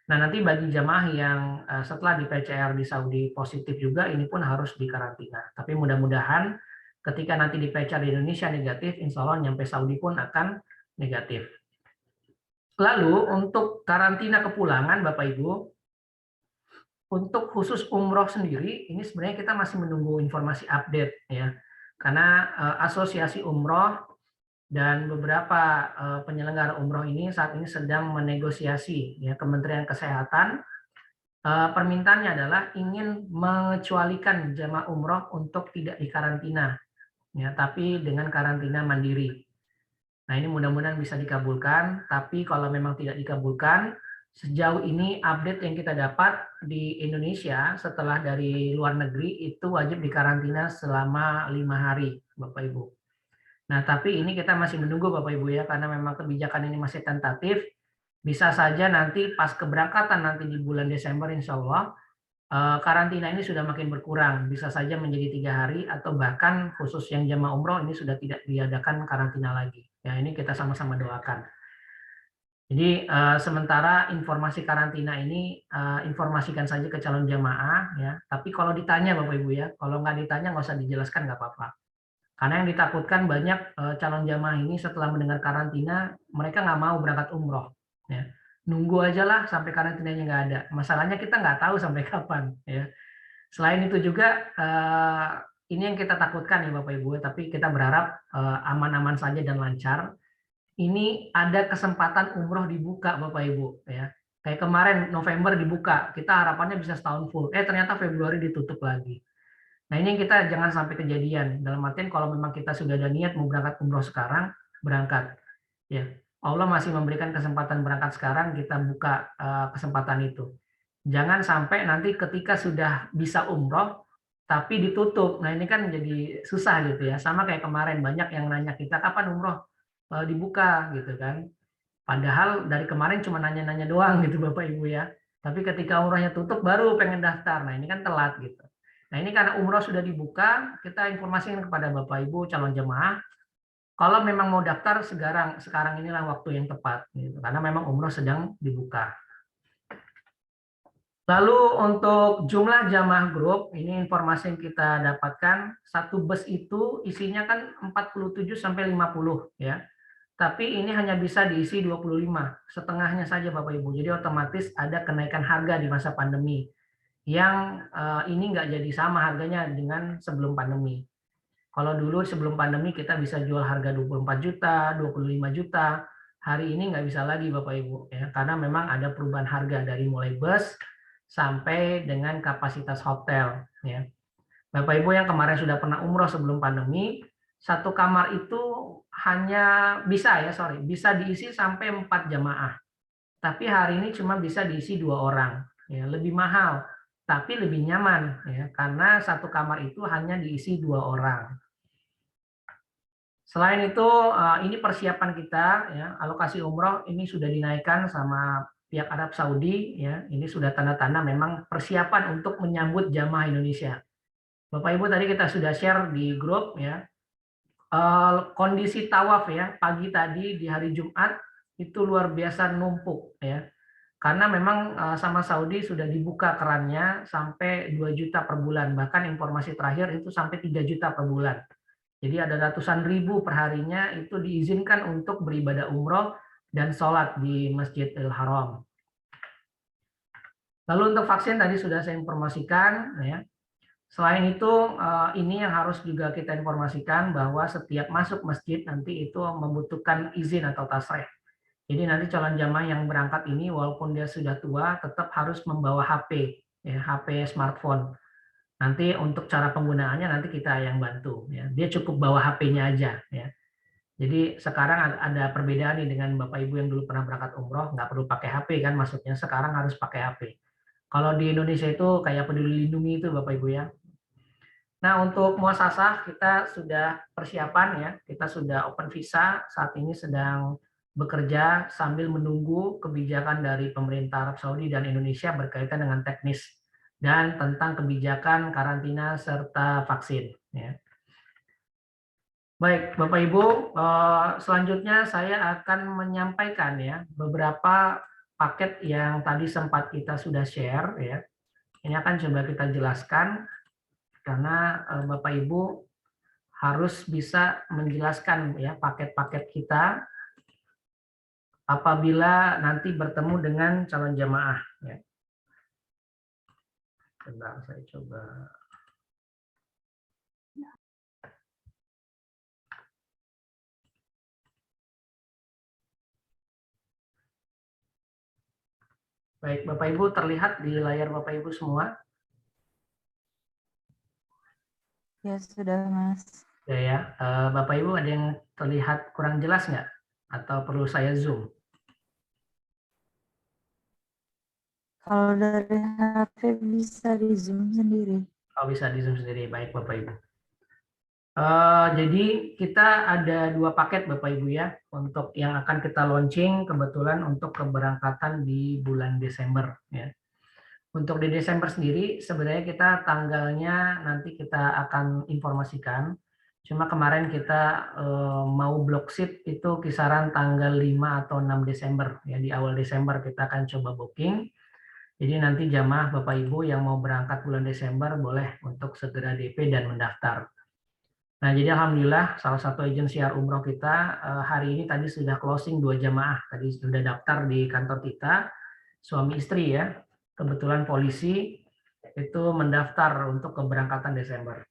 Nah, nanti bagi jamaah yang setelah di PCR di Saudi positif juga, ini pun harus dikarantina. Tapi mudah-mudahan ketika nanti di PCR di Indonesia negatif, insya Allah nyampe Saudi pun akan negatif. Lalu untuk karantina kepulangan, Bapak Ibu, untuk khusus umroh sendiri, ini sebenarnya kita masih menunggu informasi update. Ya, karena asosiasi umroh dan beberapa penyelenggara umroh ini saat ini sedang menegosiasi ya Kementerian Kesehatan. Permintaannya adalah ingin mengecualikan jamaah umroh untuk tidak dikarantina, ya, tapi dengan karantina mandiri. Nah, ini mudah-mudahan bisa dikabulkan. Tapi kalau memang tidak dikabulkan, sejauh ini update yang kita dapat di Indonesia setelah dari luar negeri itu wajib dikarantina selama 5 hari, Bapak Ibu. Nah, tapi ini kita masih menunggu Bapak Ibu ya, karena memang kebijakan ini masih tentatif. Bisa saja nanti pas keberangkatan nanti di bulan Desember insya Allah, karantina ini sudah makin berkurang. Bisa saja menjadi 3 hari atau bahkan khusus yang jamaah umroh ini sudah tidak diadakan karantina lagi. Ya, ini kita sama-sama doakan. Jadi sementara informasi karantina ini informasikan saja ke calon jamaah ya. Tapi kalau ditanya Bapak Ibu ya, kalau nggak ditanya nggak usah dijelaskan nggak apa-apa. Karena yang ditakutkan banyak calon jamaah ini setelah mendengar karantina, mereka nggak mau berangkat umroh. Ya. Nunggu aja lah sampai karantinanya nggak ada. Masalahnya kita nggak tahu sampai kapan. Ya. Selain itu juga, ini yang kita takutkan ya Bapak Ibu, tapi kita berharap aman-aman saja dan lancar. Ini ada kesempatan umroh dibuka Bapak Ibu. Ya. Kayak kemarin November dibuka, kita harapannya bisa setahun full. Ternyata Februari ditutup lagi. Nah, ini kita jangan sampai kejadian. Dalam artian kalau memang kita sudah ada niat mau berangkat umroh sekarang, berangkat. Ya, Allah masih memberikan kesempatan berangkat sekarang, kita buka kesempatan itu. Jangan sampai nanti ketika sudah bisa umroh, tapi ditutup. Nah, ini kan jadi susah gitu ya. Sama kayak kemarin, banyak yang nanya kita, kapan umroh dibuka gitu kan. Padahal dari kemarin cuma nanya-nanya doang gitu Bapak Ibu ya. Tapi ketika umrohnya tutup baru pengen daftar. Nah, ini kan telat gitu. Nah, ini karena umroh sudah dibuka, kita informasikan kepada Bapak Ibu calon jemaah, kalau memang mau daftar sekarang inilah waktu yang tepat, gitu. Karena memang umroh sedang dibuka. Lalu untuk jumlah jamaah grup, ini informasi yang kita dapatkan, satu bus itu isinya kan 47 sampai 50 ya. Tapi ini hanya bisa diisi 25, setengahnya saja Bapak Ibu. Jadi otomatis ada kenaikan harga di masa pandemi. Yang ini nggak jadi sama harganya dengan sebelum pandemi. Kalau dulu sebelum pandemi kita bisa jual harga 24 juta, 25 juta, hari ini nggak bisa lagi Bapak Ibu, ya, karena memang ada perubahan harga dari mulai bus sampai dengan kapasitas hotel. Ya. Bapak Ibu yang kemarin sudah pernah umroh sebelum pandemi, satu kamar itu hanya bisa diisi sampai 4 jamaah. Tapi hari ini cuma bisa diisi 2 orang, ya, lebih mahal. Tapi lebih nyaman ya karena satu kamar itu hanya diisi 2 orang. Selain itu ini persiapan kita ya, alokasi umroh ini sudah dinaikkan sama pihak Arab Saudi ya. Ini sudah tanda-tanda memang persiapan untuk menyambut jamaah Indonesia. Bapak Ibu tadi kita sudah share di grup ya. Kondisi tawaf ya pagi tadi di hari Jumat itu luar biasa numpuk ya. Karena memang sama Saudi sudah dibuka kerannya sampai 2 juta per bulan, bahkan informasi terakhir itu sampai 3 juta per bulan. Jadi ada ratusan ribu perharinya itu diizinkan untuk beribadah umroh dan sholat di Masjidil Haram. Lalu untuk vaksin tadi sudah saya informasikan. Ya. Selain itu, ini yang harus juga kita informasikan bahwa setiap masuk masjid nanti itu membutuhkan izin atau tasreh. Jadi nanti calon jamaah yang berangkat ini walaupun dia sudah tua tetap harus membawa HP, ya, HP smartphone. Nanti untuk cara penggunaannya nanti kita yang bantu. Ya. Dia cukup bawa HP-nya aja. Ya. Jadi sekarang ada perbedaan nih dengan Bapak Ibu yang dulu pernah berangkat umroh, nggak perlu pakai HP kan maksudnya, sekarang harus pakai HP. Kalau di Indonesia itu kayak Peduli Lindungi itu Bapak Ibu ya. Nah untuk muasasah kita sudah persiapan ya, kita sudah open visa, saat ini sedang bekerja sambil menunggu kebijakan dari pemerintah Arab Saudi dan Indonesia berkaitan dengan teknis dan tentang kebijakan karantina serta vaksin. Ya. Baik, Bapak Ibu, selanjutnya saya akan menyampaikan ya beberapa paket yang tadi sempat kita sudah share. Ya. Ini akan coba kita jelaskan karena Bapak Ibu harus bisa menjelaskan ya paket-paket kita apabila nanti bertemu dengan calon jamaah. Ya. Bentar, saya coba. Baik, Bapak Ibu terlihat di layar Bapak Ibu semua? Ya sudah Mas. Ya, Bapak Ibu ada yang terlihat kurang jelas nggak? Atau perlu saya zoom? Kalau dari HP bisa di zoom sendiri. Oh, bisa di zoom sendiri. Baik, Bapak Ibu. Jadi kita ada 2 paket Bapak Ibu ya, untuk yang akan kita launching kebetulan untuk keberangkatan di bulan Desember. Ya. Untuk di Desember sendiri sebenarnya kita tanggalnya nanti kita akan informasikan. Cuma kemarin kita mau block seat itu kisaran tanggal 5 atau 6 Desember. Ya, di awal Desember kita akan coba booking. Jadi nanti jamaah Bapak Ibu yang mau berangkat bulan Desember boleh untuk segera DP dan mendaftar. Nah, jadi alhamdulillah salah satu agen siar umroh kita hari ini tadi sudah closing 2 jamaah. Tadi sudah daftar di kantor kita, suami istri ya. Kebetulan polisi itu mendaftar untuk keberangkatan Desember.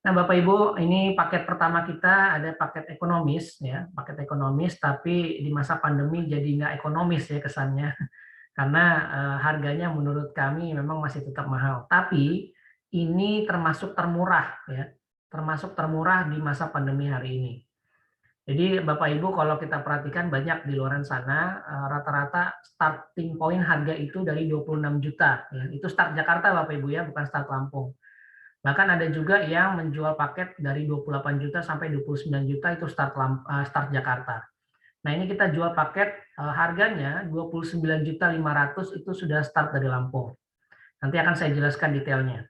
Nah, Bapak Ibu, ini paket pertama kita ada paket ekonomis ya, paket ekonomis tapi di masa pandemi jadi nggak ekonomis ya kesannya. Karena harganya menurut kami memang masih tetap mahal. Tapi ini termasuk termurah ya, termasuk termurah di masa pandemi hari ini. Jadi Bapak Ibu kalau kita perhatikan banyak di luar sana rata-rata starting point harga itu dari 26 juta ya. Itu start Jakarta Bapak Ibu ya, bukan start Lampung. Bahkan ada juga yang menjual paket dari 28 juta sampai 29 juta itu start Jakarta. Nah, ini kita jual paket harganya 29.500.000 itu sudah start dari Lampung. Nanti akan saya jelaskan detailnya.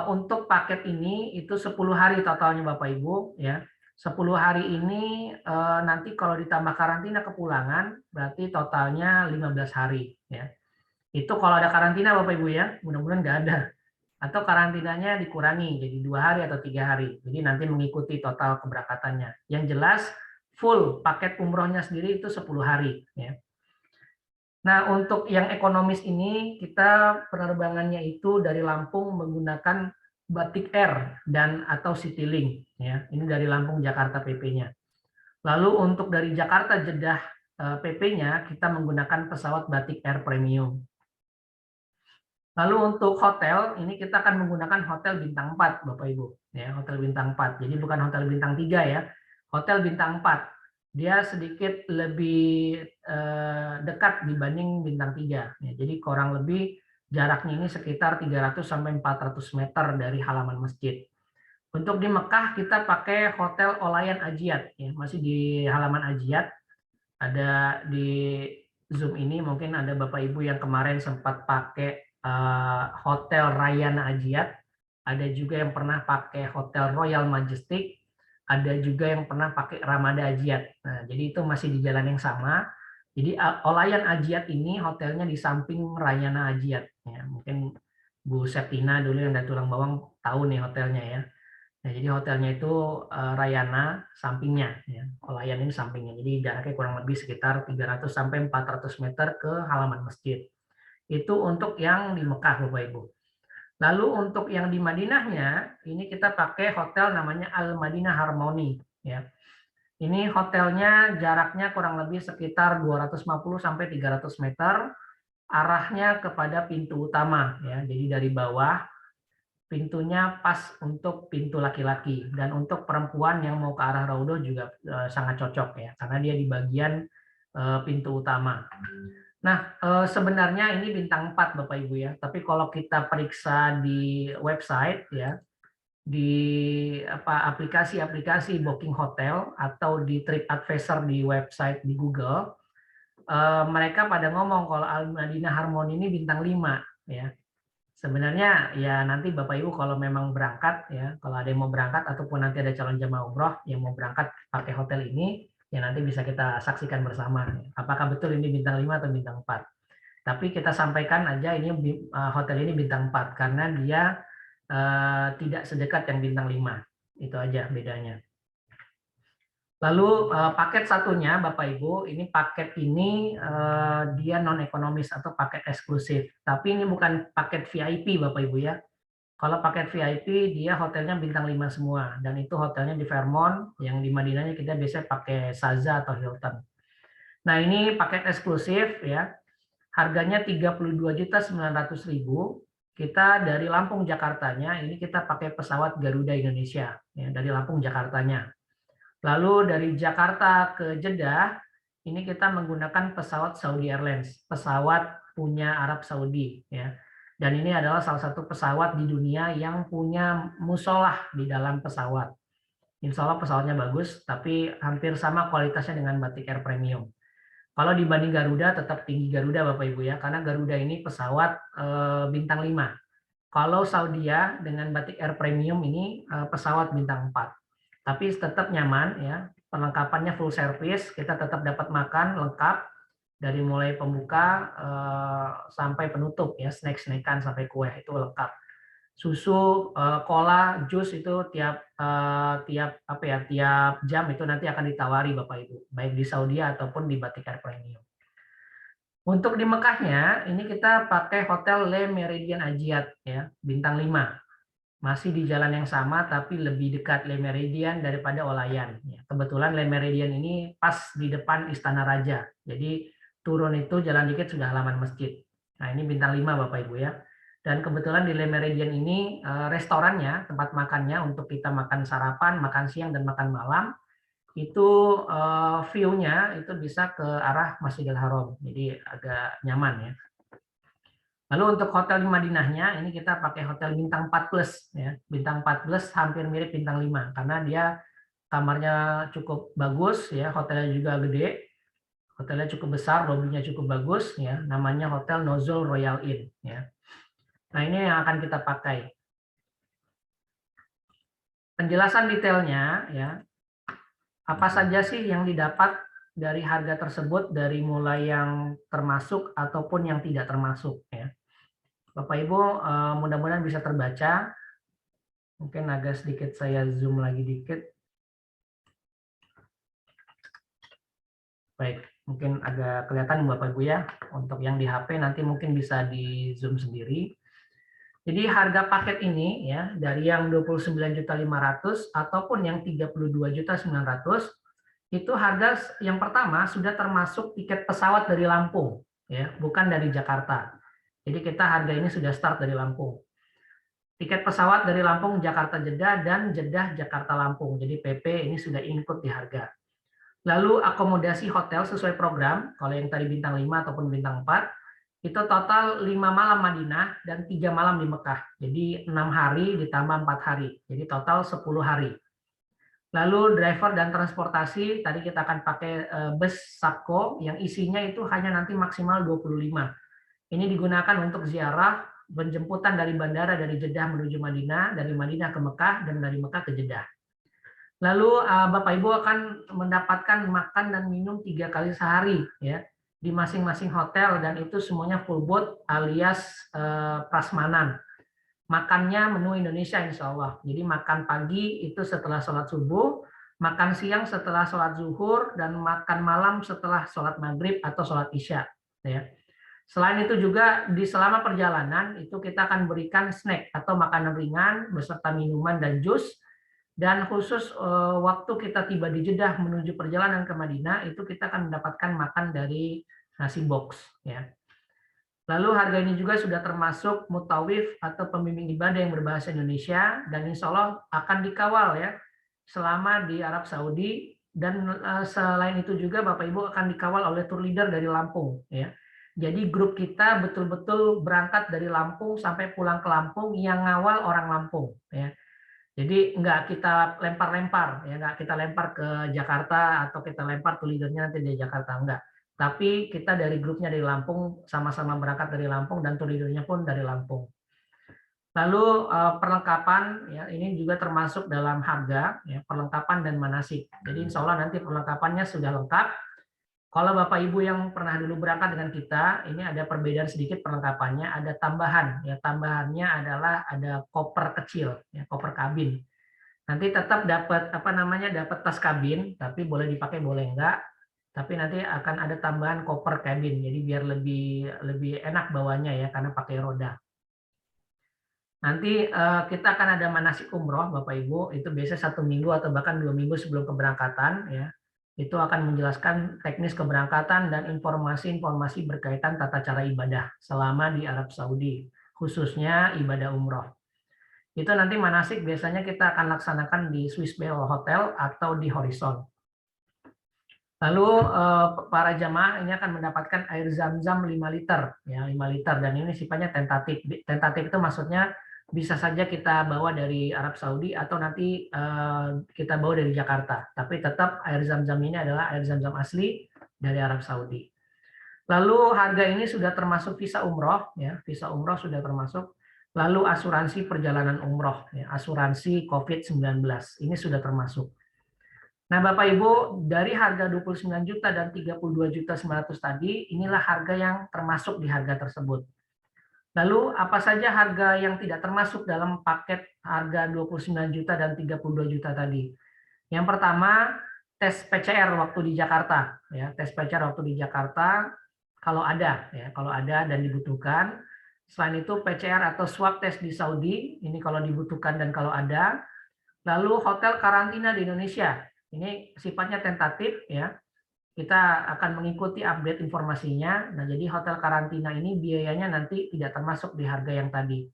Untuk paket ini itu 10 hari totalnya Bapak Ibu ya. 10 hari ini nanti kalau ditambah karantina kepulangan berarti totalnya 15 hari ya. Itu kalau ada karantina Bapak Ibu ya, mudah-mudahan nggak ada. Atau karantinanya dikurangi jadi 2 hari atau 3 hari. Jadi nanti mengikuti total keberangkatannya. Yang jelas full paket umrohnya sendiri itu 10 hari ya. Nah, untuk yang ekonomis ini kita penerbangannya itu dari Lampung menggunakan Batik Air dan atau Citylink ya. Ini dari Lampung Jakarta PP-nya. Lalu untuk dari Jakarta Jeddah PP-nya kita menggunakan pesawat Batik Air Premium. Lalu untuk hotel ini kita akan menggunakan hotel bintang 4 Bapak Ibu ya, hotel bintang 4. Jadi bukan hotel bintang 3 ya. Hotel bintang 4. Dia sedikit lebih dekat dibanding bintang 3 ya. Jadi kurang lebih jaraknya ini sekitar 300 sampai 400 meter dari halaman masjid. Untuk di Mekah kita pakai Hotel Olayan Ajiat ya, masih di halaman Ajiat. Ada di Zoom ini mungkin ada Bapak Ibu yang kemarin sempat pakai Hotel Rayana Ajiat, ada juga yang pernah pakai Hotel Royal Majestic, ada juga yang pernah pakai Ramada Ajiat. Nah, jadi itu masih di jalan yang sama. Jadi Olayan Ajiat ini hotelnya di samping Rayana Ajiat. Ya, mungkin Bu Septina dulu yang dari Tulang Bawang tahu nih hotelnya ya. Nah, jadi hotelnya itu Rayana sampingnya, ya. Olayan ini sampingnya. Jadi jaraknya kurang lebih sekitar 300 sampai 400 meter ke halaman masjid. Itu untuk yang di Mekah, Bapak Ibu. Lalu untuk yang di Madinahnya, ini kita pakai hotel namanya Al Madinah Harmony. Ya. Ini hotelnya jaraknya kurang lebih sekitar 250 sampai 300 meter, arahnya kepada pintu utama. Ya. Jadi dari bawah, pintunya pas untuk pintu laki-laki. Dan untuk perempuan yang mau ke arah Raudhah juga sangat cocok ya, karena dia di bagian pintu utama. Nah, sebenarnya ini bintang 4 Bapak Ibu ya, tapi kalau kita periksa di website ya, di aplikasi-aplikasi booking hotel atau di TripAdvisor di website di Google, mereka pada ngomong kalau Al Madinah Harmony ini bintang 5 ya. Sebenarnya ya nanti Bapak Ibu kalau memang berangkat ya, kalau ada yang mau berangkat ataupun nanti ada calon jemaah umroh yang mau berangkat pakai hotel ini, ya nanti bisa kita saksikan bersama. Apakah betul ini bintang 5 atau bintang 4. Tapi kita sampaikan aja ini hotel ini bintang 4 karena dia tidak sedekat yang bintang 5. Itu aja bedanya. Lalu paket satunya Bapak Ibu, ini paket ini dia non ekonomis atau paket eksklusif. Tapi ini bukan paket VIP Bapak Ibu ya. Kalau paket VIP dia hotelnya bintang 5 semua dan itu hotelnya di Fairmont, yang di Madinahnya kita biasanya pakai Saza atau Hilton. Nah, ini paket eksklusif ya. Harganya 32.900.000. Kita dari Lampung Jakartanya ini kita pakai pesawat Garuda Indonesia ya, dari Lampung Jakartanya. Lalu dari Jakarta ke Jeddah ini kita menggunakan pesawat Saudi Airlines, pesawat punya Arab Saudi ya. Dan ini adalah salah satu pesawat di dunia yang punya musolah di dalam pesawat. Insya Allah pesawatnya bagus, tapi hampir sama kualitasnya dengan Batik Air Premium. Kalau dibanding Garuda, tetap tinggi Garuda Bapak Ibu ya, karena Garuda ini pesawat bintang 5. Kalau Saudia dengan Batik Air Premium ini pesawat bintang 4. Tapi tetap nyaman ya, perlengkapannya full service, kita tetap dapat makan lengkap, dari mulai pembuka sampai penutup ya, snack-snackan sampai kue itu lengkap. Susu, cola, jus itu tiap jam itu nanti akan ditawari Bapak Ibu, baik di Saudi ataupun di Batik Air Premium. Untuk di Mekahnya ini kita pakai hotel Le Méridien Ajiat ya, bintang 5. Masih di jalan yang sama tapi lebih dekat Le Méridien daripada Olayan. Kebetulan Le Méridien ini pas di depan Istana Raja. Jadi turun itu jalan dikit sudah halaman masjid. Nah, ini bintang 5 Bapak Ibu ya. Dan kebetulan di Le Méridien ini restorannya, tempat makannya untuk kita makan sarapan, makan siang, dan makan malam, itu view-nya itu bisa ke arah Masjidil Haram. Jadi agak nyaman ya. Lalu untuk hotel di Madinahnya, ini kita pakai hotel bintang 4 plus ya. Bintang 4 plus hampir mirip bintang 5 karena dia kamarnya cukup bagus ya, hotelnya juga gede. Hotelnya cukup besar, lobinya cukup bagus ya. Namanya Hotel Nozul Royal Inn ya. Nah, ini yang akan kita pakai. Penjelasan detailnya ya. Apa saja sih yang didapat dari harga tersebut dari mulai yang termasuk ataupun yang tidak termasuk ya. Bapak Ibu, mudah-mudahan bisa terbaca. Mungkin agak sedikit saya zoom lagi dikit. Baik, mungkin agak kelihatan Bapak Ibu ya. Untuk yang di HP nanti mungkin bisa di zoom sendiri. Jadi harga paket ini ya dari yang 29.500.000 ataupun yang 32.900.000 itu harga yang pertama sudah termasuk tiket pesawat dari Lampung ya, bukan dari Jakarta. Jadi kita harga ini sudah start dari Lampung. Tiket pesawat dari Lampung Jakarta Jeddah dan Jeddah Jakarta Lampung. Jadi PP ini sudah include di harga. Lalu akomodasi hotel sesuai program, kalau yang tadi bintang 5 ataupun bintang 4, itu total 5 malam Madinah dan 3 malam di Mekah. Jadi 6 hari ditambah 4 hari. Jadi total 10 hari. Lalu driver dan transportasi, tadi kita akan pakai bus Sabco yang isinya itu hanya nanti maksimal 25. Ini digunakan untuk ziarah, penjemputan dari bandara dari Jeddah menuju Madinah, dari Madinah ke Mekah, dan dari Mekah ke Jeddah. Lalu Bapak Ibu akan mendapatkan makan dan minum 3 kali sehari ya di masing-masing hotel dan itu semuanya full boat alias prasmanan. Makannya menu Indonesia insya Allah. Jadi makan pagi itu setelah sholat subuh, makan siang setelah sholat zuhur, dan makan malam setelah sholat maghrib atau sholat isya. Ya. Selain itu juga di selama perjalanan itu kita akan berikan snack atau makanan ringan beserta minuman dan jus. Dan khusus waktu kita tiba di Jeddah menuju perjalanan ke Madinah itu kita akan mendapatkan makan dari nasi box. Ya. Lalu harga ini juga sudah termasuk mutawif atau pembimbing ibadah yang berbahasa Indonesia dan insya Allah akan dikawal ya selama di Arab Saudi dan selain itu juga Bapak Ibu akan dikawal oleh tour leader dari Lampung ya. Jadi grup kita betul-betul berangkat dari Lampung sampai pulang ke Lampung yang ngawal orang Lampung ya. Jadi nggak kita lempar-lempar ya, nggak kita lempar ke Jakarta atau kita lempar tour leadernya nanti di Jakarta enggak. Tapi kita dari grupnya dari Lampung, sama-sama berangkat dari Lampung dan tour leader-nya pun dari Lampung. Lalu perlengkapan, ya ini juga termasuk dalam harga, ya, perlengkapan dan manasik. Jadi insya Allah nanti perlengkapannya sudah lengkap. Kalau Bapak Ibu yang pernah dulu berangkat dengan kita, ini ada perbedaan sedikit perlengkapannya, ada tambahan. Ya tambahannya adalah ada koper kecil, ya koper kabin. Nanti tetap dapat dapat tas kabin, tapi boleh dipakai boleh enggak. Tapi nanti akan ada tambahan koper cabin, jadi biar lebih enak bawanya ya, karena pakai roda. Nanti kita akan ada manasik umroh, Bapak Ibu, itu biasanya 1 minggu atau bahkan 2 minggu sebelum keberangkatan, ya. Itu akan menjelaskan teknis keberangkatan dan informasi-informasi berkaitan tata cara ibadah selama di Arab Saudi, khususnya ibadah umroh. Itu nanti manasik biasanya kita akan laksanakan di Swiss Bell Hotel atau di Horizon. Lalu para jamaah ini akan mendapatkan air zam-zam 5 liter, ya 5 liter, dan ini sifatnya tentatif. Tentatif itu maksudnya bisa saja kita bawa dari Arab Saudi atau nanti kita bawa dari Jakarta. Tapi tetap air zam-zam ini adalah air zam-zam asli dari Arab Saudi. Lalu harga ini sudah termasuk visa umroh, ya visa umroh sudah termasuk. Lalu asuransi perjalanan umroh, ya, asuransi COVID-19 ini sudah termasuk. Nah, Bapak Ibu, dari harga 29 juta dan 32.900.000 tadi, inilah harga yang termasuk di harga tersebut. Lalu, apa saja harga yang tidak termasuk dalam paket harga 29 juta dan 32 juta tadi? Yang pertama, tes PCR waktu di Jakarta. Ya, tes PCR waktu di Jakarta, kalau ada dan dibutuhkan. Selain itu, PCR atau swab test di Saudi, ini kalau dibutuhkan dan kalau ada. Lalu, hotel karantina di Indonesia. Ini sifatnya tentatif ya. kita akan mengikuti update informasinya. Nah, jadi hotel karantina ini biayanya nanti tidak termasuk di harga yang tadi.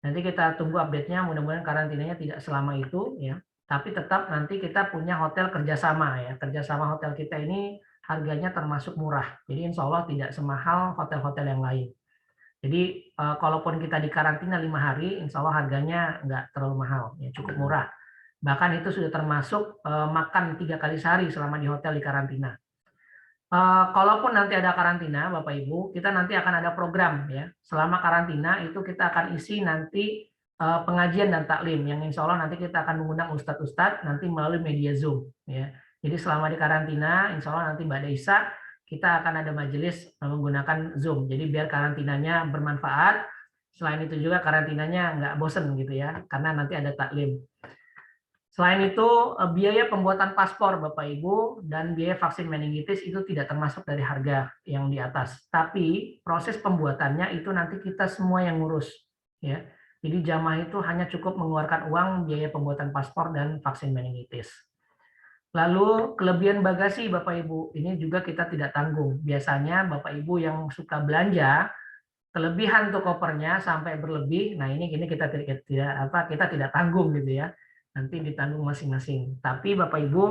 Nanti kita tunggu update-nya, mudah-mudahan karantinanya tidak selama itu ya. Tapi tetap nanti kita punya hotel kerjasama ya. Kerjasama hotel kita ini harganya termasuk murah. Jadi insya Allah tidak semahal hotel-hotel yang lain. Jadi kalaupun kita di karantina 5 hari, insya Allah harganya nggak terlalu mahal, ya cukup murah. Bahkan itu sudah termasuk makan 3 kali sehari selama di hotel di karantina. Kalaupun nanti ada karantina, Bapak Ibu, kita nanti akan ada program ya. Selama karantina itu kita akan isi nanti pengajian dan taklim yang insya Allah nanti kita akan mengundang ustadz-ustadz nanti melalui media Zoom ya. Jadi selama di karantina, insya Allah nanti Mbak Daisa kita akan ada majelis menggunakan Zoom. Jadi biar karantinanya bermanfaat. Selain itu juga karantinanya nggak bosen gitu ya, karena nanti ada taklim. Selain itu, biaya pembuatan paspor Bapak Ibu dan biaya vaksin meningitis itu tidak termasuk dari harga yang di atas. Tapi proses pembuatannya itu nanti kita semua yang ngurus. Ya. Jadi jamaah itu hanya cukup mengeluarkan uang biaya pembuatan paspor dan vaksin meningitis. Lalu kelebihan bagasi Bapak Ibu, ini juga kita tidak tanggung. Biasanya Bapak Ibu yang suka belanja, kelebihan untuk kopernya sampai berlebih, nah ini kita tidak tanggung gitu ya. Nanti ditanggung masing-masing. Tapi Bapak Ibu,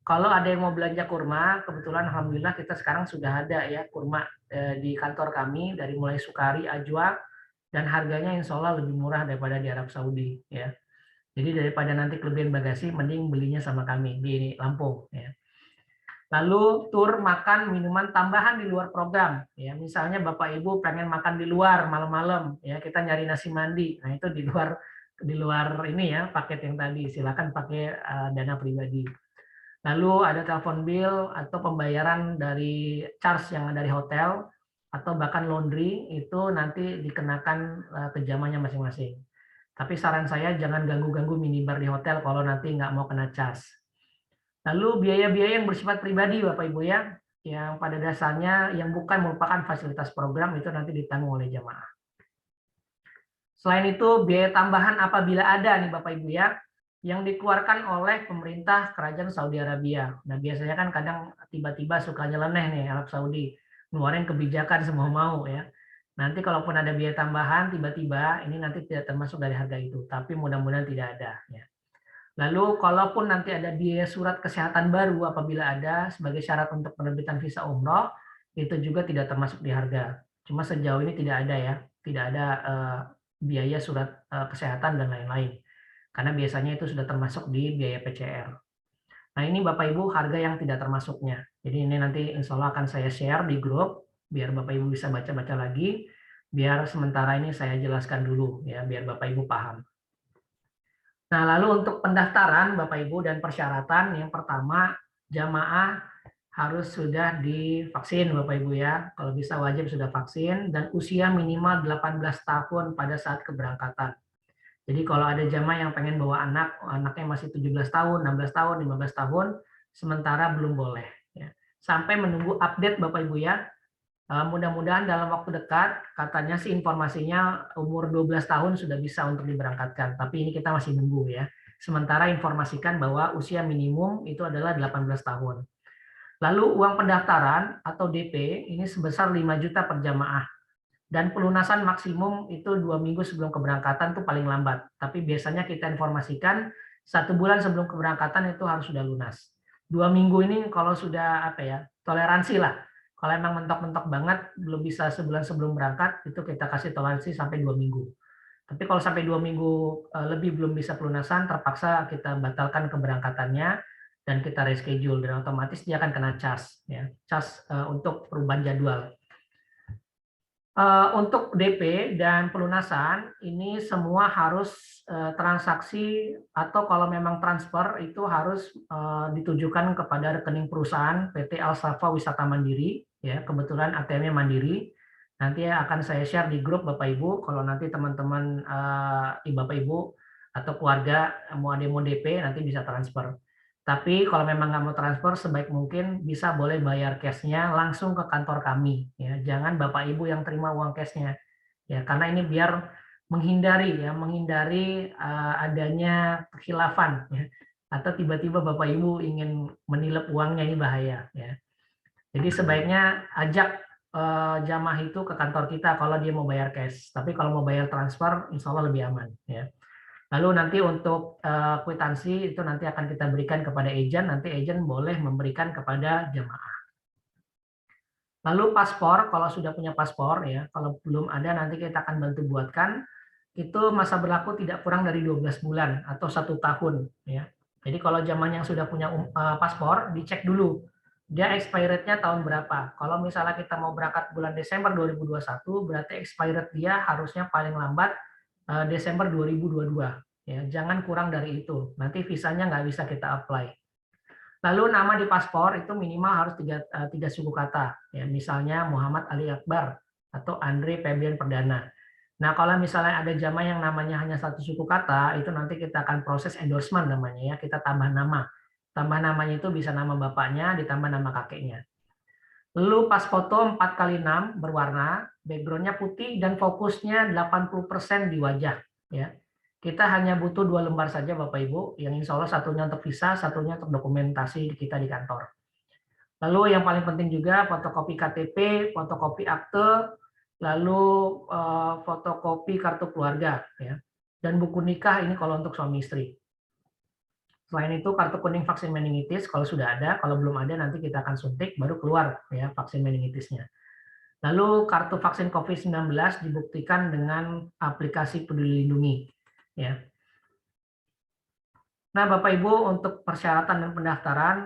kalau ada yang mau belanja kurma, kebetulan alhamdulillah kita sekarang sudah ada ya kurma di kantor kami dari mulai Sukari, Ajwa, dan harganya insya Allah lebih murah daripada di Arab Saudi ya. Jadi daripada nanti kelebihan bagasi, mending belinya sama kami di Lampung ya. Lalu tur makan minuman tambahan di luar program ya. Misalnya Bapak Ibu pengen makan di luar malam-malam ya, kita nyari nasi mandi. Nah, itu di luar ini ya paket yang tadi, silakan pakai dana pribadi. Lalu ada telepon bill atau pembayaran dari charge yang dari hotel atau bahkan laundry itu nanti dikenakan ke jamaahnya masing-masing. Tapi saran saya jangan ganggu-ganggu minibar di hotel kalau nanti nggak mau kena charge. Lalu biaya-biaya yang bersifat pribadi Bapak Ibu ya, yang pada dasarnya yang bukan merupakan fasilitas program itu nanti ditanggung oleh jamaah. Selain itu, biaya tambahan apabila ada nih Bapak Ibu ya, yang dikeluarkan oleh pemerintah kerajaan Saudi Arabia. Nah, biasanya kan kadang tiba-tiba suka nyeleneh nih Arab Saudi, ngeluarin kebijakan semua mau ya. Nanti kalaupun ada biaya tambahan tiba-tiba, ini nanti tidak termasuk dari harga itu, tapi mudah-mudahan tidak ada ya. Lalu kalaupun nanti ada biaya surat kesehatan baru apabila ada sebagai syarat untuk penerbitan visa umroh, itu juga tidak termasuk di harga. Cuma sejauh ini tidak ada ya, tidak ada biaya surat kesehatan dan lain-lain. Karena biasanya itu sudah termasuk di biaya PCR. Nah ini Bapak Ibu harga yang tidak termasuknya. Jadi ini nanti insya Allah akan saya share di grup, biar Bapak Ibu bisa baca-baca lagi, biar sementara ini saya jelaskan dulu, ya biar Bapak Ibu paham. Nah lalu untuk pendaftaran Bapak Ibu dan persyaratan, yang pertama jamaah harus sudah divaksin Bapak Ibu ya, kalau bisa wajib sudah vaksin, dan usia minimal 18 tahun pada saat keberangkatan. Jadi kalau ada jamaah yang pengen bawa anaknya masih 17 tahun, 16 tahun, 15 tahun, sementara belum boleh. Ya. Sampai menunggu update Bapak Ibu ya, mudah-mudahan dalam waktu dekat, katanya sih informasinya umur 12 tahun sudah bisa untuk diberangkatkan, tapi ini kita masih nunggu ya. Sementara informasikan bahwa usia minimum itu adalah 18 tahun. Lalu uang pendaftaran atau DP ini sebesar 5 juta per jamaah. Dan pelunasan maksimum itu 2 minggu sebelum keberangkatan itu paling lambat. Tapi biasanya kita informasikan 1 bulan sebelum keberangkatan itu harus sudah lunas. 2 minggu ini kalau sudah toleransi lah. Kalau emang mentok-mentok banget belum bisa sebulan sebelum berangkat itu kita kasih toleransi sampai 2 minggu. Tapi kalau sampai 2 minggu lebih belum bisa pelunasan, terpaksa kita batalkan keberangkatannya dan kita reschedule, dan otomatis dia akan kena cas, ya, cas untuk perubahan jadwal. Untuk DP dan pelunasan ini semua harus transaksi atau kalau memang transfer itu harus ditujukan kepada rekening perusahaan PT Al Safa Wisata Mandiri, ya kebetulan ATM-nya Mandiri. Nanti akan saya share di grup Bapak Ibu. Kalau nanti teman-teman Bapak Ibu atau keluarga mau ada mau DP nanti bisa transfer. Tapi kalau memang nggak mau transfer, sebaik mungkin bisa boleh bayar cash-nya langsung ke kantor kami. Ya, jangan Bapak Ibu yang terima uang cash-nya. Ya, karena ini biar menghindari adanya kekhilafan. Ya. atau tiba-tiba Bapak Ibu ingin menilep uangnya, ini bahaya ya. Jadi sebaiknya ajak jamaah itu ke kantor kita kalau dia mau bayar cash. Tapi kalau mau bayar transfer, insya Allah lebih aman ya. Lalu nanti untuk kwitansi itu nanti akan kita berikan kepada agent, nanti agent boleh memberikan kepada jamaah. Lalu paspor, kalau sudah punya paspor ya, kalau belum ada nanti kita akan bantu buatkan. Itu masa berlaku tidak kurang dari 12 bulan atau 1 tahun ya. Jadi kalau jamaah yang sudah punya paspor, dicek dulu dia expirednya tahun berapa. Kalau misalnya kita mau berangkat bulan Desember 2021, berarti expired dia harusnya paling lambat Desember 2022 ya. Jangan kurang dari itu, nanti visanya nggak bisa kita apply. Lalu nama di paspor itu minimal harus 3 suku kata ya, misalnya Muhammad Ali Akbar atau Andre Febian Perdana. Nah, kalau misalnya ada jamaah yang namanya hanya 1 suku kata, itu nanti kita akan proses endorsement namanya ya, kita tambah nama. Tambah namanya itu bisa nama bapaknya ditambah nama kakeknya. Lalu pas foto 4x6 berwarna, background-nya putih dan fokusnya 80% di wajah ya. Kita hanya butuh 2 lembar saja Bapak Ibu, yang insya Allah satunya untuk visa, satunya untuk dokumentasi kita di kantor. Lalu yang paling penting juga fotokopi KTP, fotokopi akte, lalu fotokopi kartu keluarga ya. Dan buku nikah ini kalau untuk suami istri. Selain itu kartu kuning vaksin meningitis kalau sudah ada, kalau belum ada nanti kita akan suntik baru keluar ya vaksin meningitisnya. Lalu kartu vaksin COVID-19 dibuktikan dengan aplikasi Peduli Lindungi ya. Nah, Bapak Ibu untuk persyaratan dan pendaftaran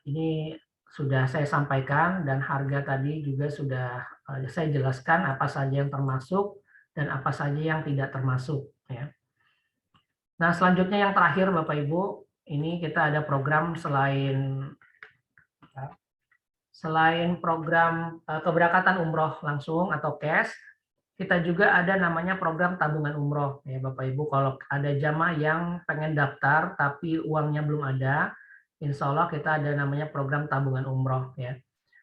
ini sudah saya sampaikan dan harga tadi juga sudah saya jelaskan apa saja yang termasuk dan apa saja yang tidak termasuk ya. Nah, selanjutnya yang terakhir Bapak Ibu, ini kita ada program selain program keberangkatan umroh langsung atau cash, kita juga ada namanya program tabungan umroh ya Bapak Ibu. Kalau ada jamaah yang pengen daftar tapi uangnya belum ada, insya Allah kita ada namanya program tabungan umroh ya.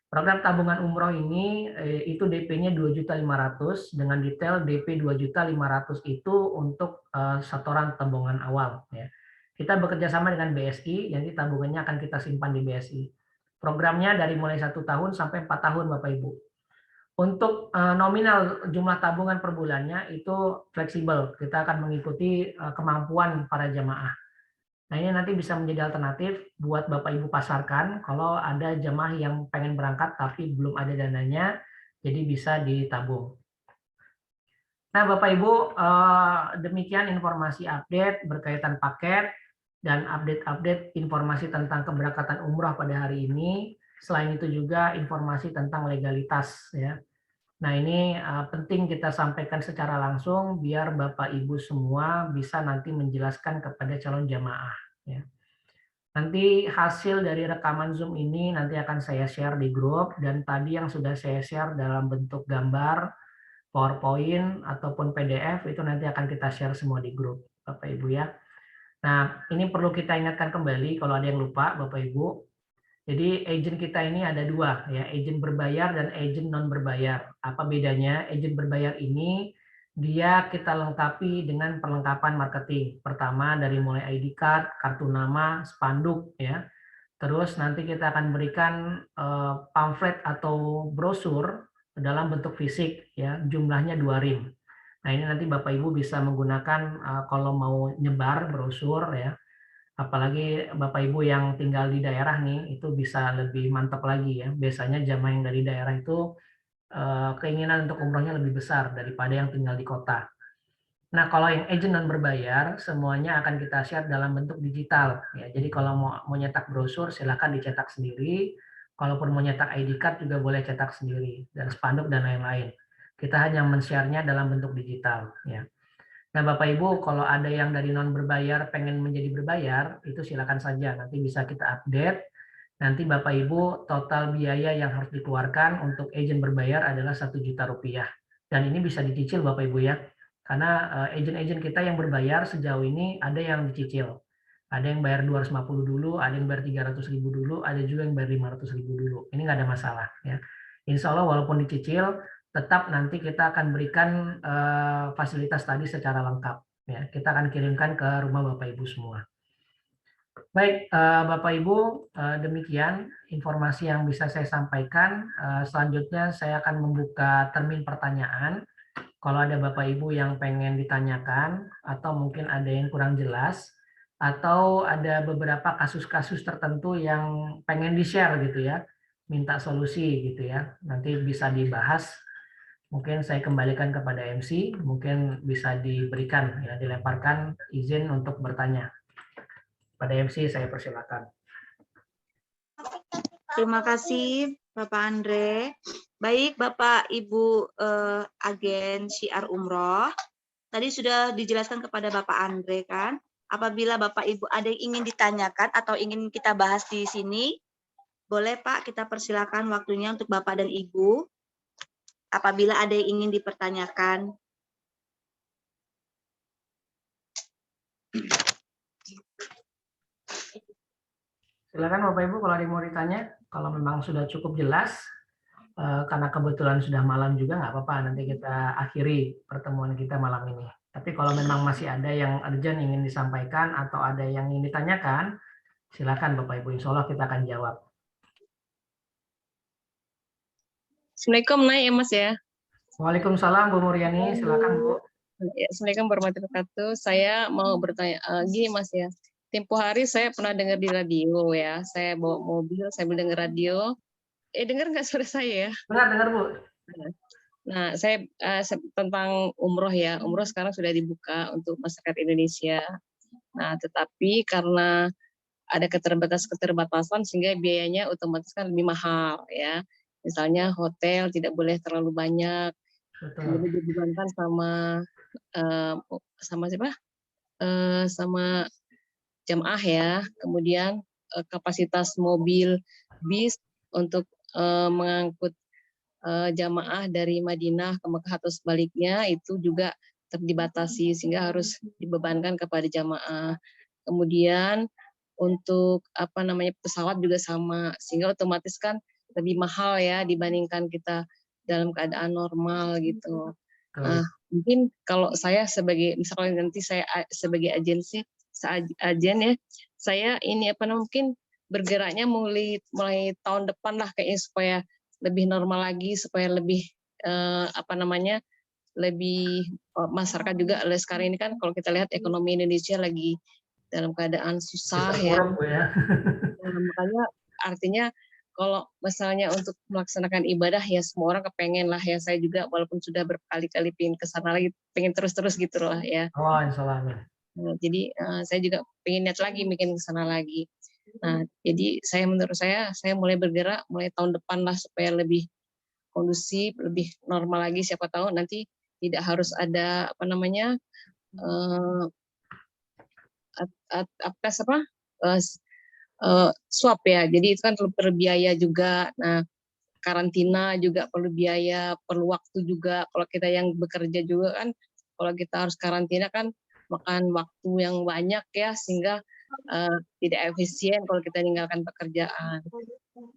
Program tabungan umroh ini itu DP-nya 2.500.000 dengan detail DP 2.500.000 itu untuk setoran tabungan awal ya. Kita bekerja sama dengan BSI, jadi tabungannya akan kita simpan di BSI. Programnya dari mulai 1 tahun sampai 4 tahun Bapak Ibu. Untuk nominal jumlah tabungan per bulannya itu fleksibel. Kita akan mengikuti kemampuan para jamaah. Nah, ini nanti bisa menjadi alternatif buat Bapak Ibu pasarkan kalau ada jamaah yang pengen berangkat tapi belum ada dananya, jadi bisa ditabung. Nah, Bapak Ibu, demikian informasi update berkaitan paket dan update-update informasi tentang keberangkatan umroh pada hari ini. Selain itu juga informasi tentang legalitas ya. Nah, ini penting kita sampaikan secara langsung biar Bapak Ibu semua bisa nanti menjelaskan kepada calon jamaah ya. Nanti hasil dari rekaman Zoom ini nanti akan saya share di grup, dan tadi yang sudah saya share dalam bentuk gambar, PowerPoint ataupun PDF itu nanti akan kita share semua di grup Bapak Ibu ya. Nah, ini perlu kita ingatkan kembali kalau ada yang lupa Bapak Ibu. Jadi agent kita ini ada 2 ya, agent berbayar dan agent non berbayar. Apa bedanya? Agent berbayar ini dia kita lengkapi dengan perlengkapan marketing. Pertama dari mulai ID card, kartu nama, spanduk ya. Terus nanti kita akan berikan pamflet atau brosur dalam bentuk fisik ya, jumlahnya 2 rim. Nah, ini nanti Bapak Ibu bisa menggunakan kalau mau nyebar brosur ya. Apalagi Bapak Ibu yang tinggal di daerah nih, itu bisa lebih mantap lagi ya. Biasanya jamaah yang dari daerah itu keinginan untuk umrohnya lebih besar daripada yang tinggal di kota. Nah, kalau yang agent non berbayar, semuanya akan kita share dalam bentuk digital. Ya. Jadi kalau mau nyetak brosur, silakan dicetak sendiri. Kalaupun mau nyetak ID card juga boleh cetak sendiri, dan spanduk dan lain-lain. Kita hanya men-share-nya dalam bentuk digital. Ya. Nah, Bapak Ibu, kalau ada yang dari non berbayar pengen menjadi berbayar, itu silakan saja. Nanti bisa kita update. Nanti Bapak Ibu total biaya yang harus dikeluarkan untuk agent berbayar adalah 1 juta rupiah. Dan ini bisa dicicil Bapak Ibu ya. Karena agent-agent kita yang berbayar sejauh ini ada yang dicicil. Ada yang bayar 250 dulu, ada yang bayar 300.000 dulu, ada juga yang bayar 500.000 dulu. Ini nggak ada masalah ya. Insya Allah walaupun dicicil, tetap nanti kita akan berikan fasilitas tadi secara lengkap ya. Kita akan kirimkan ke rumah Bapak Ibu semua. Baik, Bapak Ibu, demikian informasi yang bisa saya sampaikan. Selanjutnya saya akan membuka termin pertanyaan. Kalau ada Bapak Ibu yang pengen ditanyakan, atau mungkin ada yang kurang jelas, atau ada beberapa kasus-kasus tertentu yang pengen di-share gitu ya, minta solusi gitu ya, nanti bisa dibahas. Mungkin saya kembalikan kepada MC, mungkin bisa diberikan, ya, dilemparkan izin untuk bertanya. Pada MC saya persilakan. Terima kasih Bapak Andre. Baik Bapak Ibu agen Syiar Umroh, tadi sudah dijelaskan kepada Bapak Andre kan, apabila Bapak Ibu ada yang ingin ditanyakan atau ingin kita bahas di sini, boleh Pak kita persilakan waktunya untuk Bapak dan Ibu. Apabila ada yang ingin dipertanyakan. Silakan Bapak Ibu kalau ada yang mau ditanya, kalau memang sudah cukup jelas, karena kebetulan sudah malam juga nggak apa-apa, nanti kita akhiri pertemuan kita malam ini. Tapi kalau memang masih ada yang urgent ingin disampaikan atau ada yang ingin ditanyakan, silakan Bapak Ibu, insya Allah kita akan jawab. Assalamualaikum naik ya Mas ya. Waalaikumsalam Bu Muryani, silakan Bu. Ya, Assalamualaikum warahmatullahi wabarakatuh. Saya mau bertanya, gini Mas ya. Tempo hari saya pernah dengar di radio ya. Saya bawa mobil sambil dengar radio. Dengar nggak suara saya ya? Dengar Bu. Nah, saya tentang umroh ya. Umroh sekarang sudah dibuka untuk masyarakat Indonesia. Nah, tetapi karena ada keterbatasan sehingga biayanya otomatis kan lebih mahal ya. Misalnya hotel tidak boleh terlalu banyak. Kemudian dibebankan sama siapa? Sama jamaah ya. Kemudian kapasitas mobil bis untuk mengangkut jamaah dari Madinah ke Mekah atau sebaliknya itu juga dibatasi sehingga harus dibebankan kepada jamaah. Kemudian untuk pesawat juga sama sehingga otomatis kan lebih mahal ya dibandingkan kita dalam keadaan normal gitu. Nah, mungkin kalau saya misalnya nanti saya sebagai agen ya, saya ini mungkin bergeraknya mulai tahun depan lah kayaknya supaya lebih normal lagi, supaya lebih lebih masyarakat juga sekarang ini kan kalau kita lihat ekonomi Indonesia lagi dalam keadaan susah ya. Makanya artinya kalau misalnya untuk melaksanakan ibadah ya semua orang kepengen lah ya, saya juga walaupun sudah berkali-kali pengen ke sana lagi, pengen terus-terus gitu loh ya. Oh, insyaallah. Jadi saya juga pengen niat lagi bikin ke sana lagi. Nah, jadi menurut saya mulai bergerak mulai tahun depan lah supaya lebih kondusif, lebih normal lagi, siapa tahu nanti tidak harus ada swab ya, jadi itu kan berbiaya juga. Nah, karantina juga perlu biaya, perlu waktu juga. Kalau kita yang bekerja juga kan, kalau kita harus karantina kan makan waktu yang banyak ya, sehingga tidak efisien kalau kita meninggalkan pekerjaan.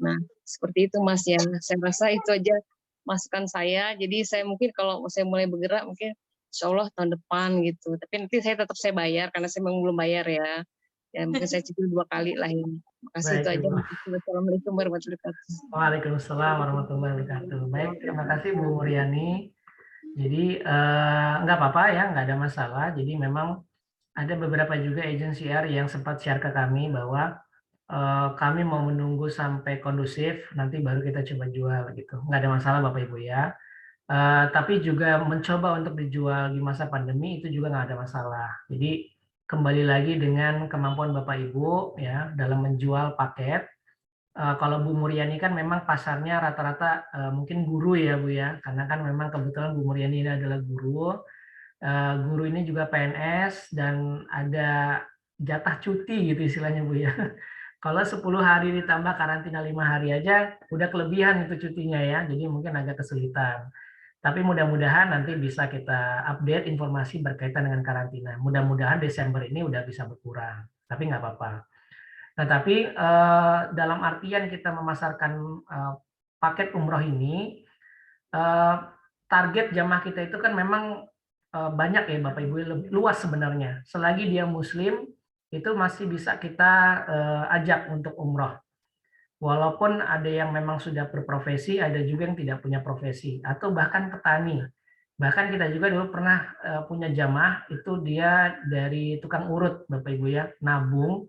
Nah, seperti itu Mas ya. Saya rasa itu aja masukan saya. Jadi saya mungkin kalau saya mulai bergerak mungkin insya Allah tahun depan gitu. Tapi nanti tetap saya bayar karena saya memang belum bayar ya. Ya mungkin saya cicil 2 kali lah ini. Makasih itu aja. Assalamualaikum warahmatullahi wabarakatuh. Waalaikumsalam warahmatullahi wabarakatuh. Baik, terima kasih Bu Muryani. Jadi nggak apa-apa ya, nggak ada masalah. Jadi memang ada beberapa juga agensi Syiar yang sempat share ke kami bahwa kami mau menunggu sampai kondusif, nanti baru kita coba jual gitu. Nggak ada masalah Bapak Ibu ya. Tapi juga mencoba untuk dijual di masa pandemi itu juga nggak ada masalah. Jadi kembali lagi dengan kemampuan Bapak Ibu ya dalam menjual paket. Kalau Bu Muryani kan memang pasarnya rata-rata mungkin guru ya Bu ya, karena kan memang kebetulan Bu Muryani ini adalah guru. Guru ini juga PNS dan ada jatah cuti gitu istilahnya Bu ya. Kalau 10 hari ditambah karantina 5 hari aja udah kelebihan itu cutinya ya, jadi mungkin agak kesulitan. Tapi mudah-mudahan nanti bisa kita update informasi berkaitan dengan karantina. Mudah-mudahan Desember ini udah bisa berkurang, tapi nggak apa-apa. Nah, tapi dalam artian kita memasarkan paket umroh ini, target jamaah kita itu kan memang banyak ya Bapak Ibu, luas sebenarnya. Selagi dia Muslim, itu masih bisa kita ajak untuk umroh. Walaupun ada yang memang sudah berprofesi, ada juga yang tidak punya profesi, atau bahkan petani. Bahkan kita juga dulu pernah punya jamaah, itu dia dari tukang urut, Bapak Ibu ya, nabung.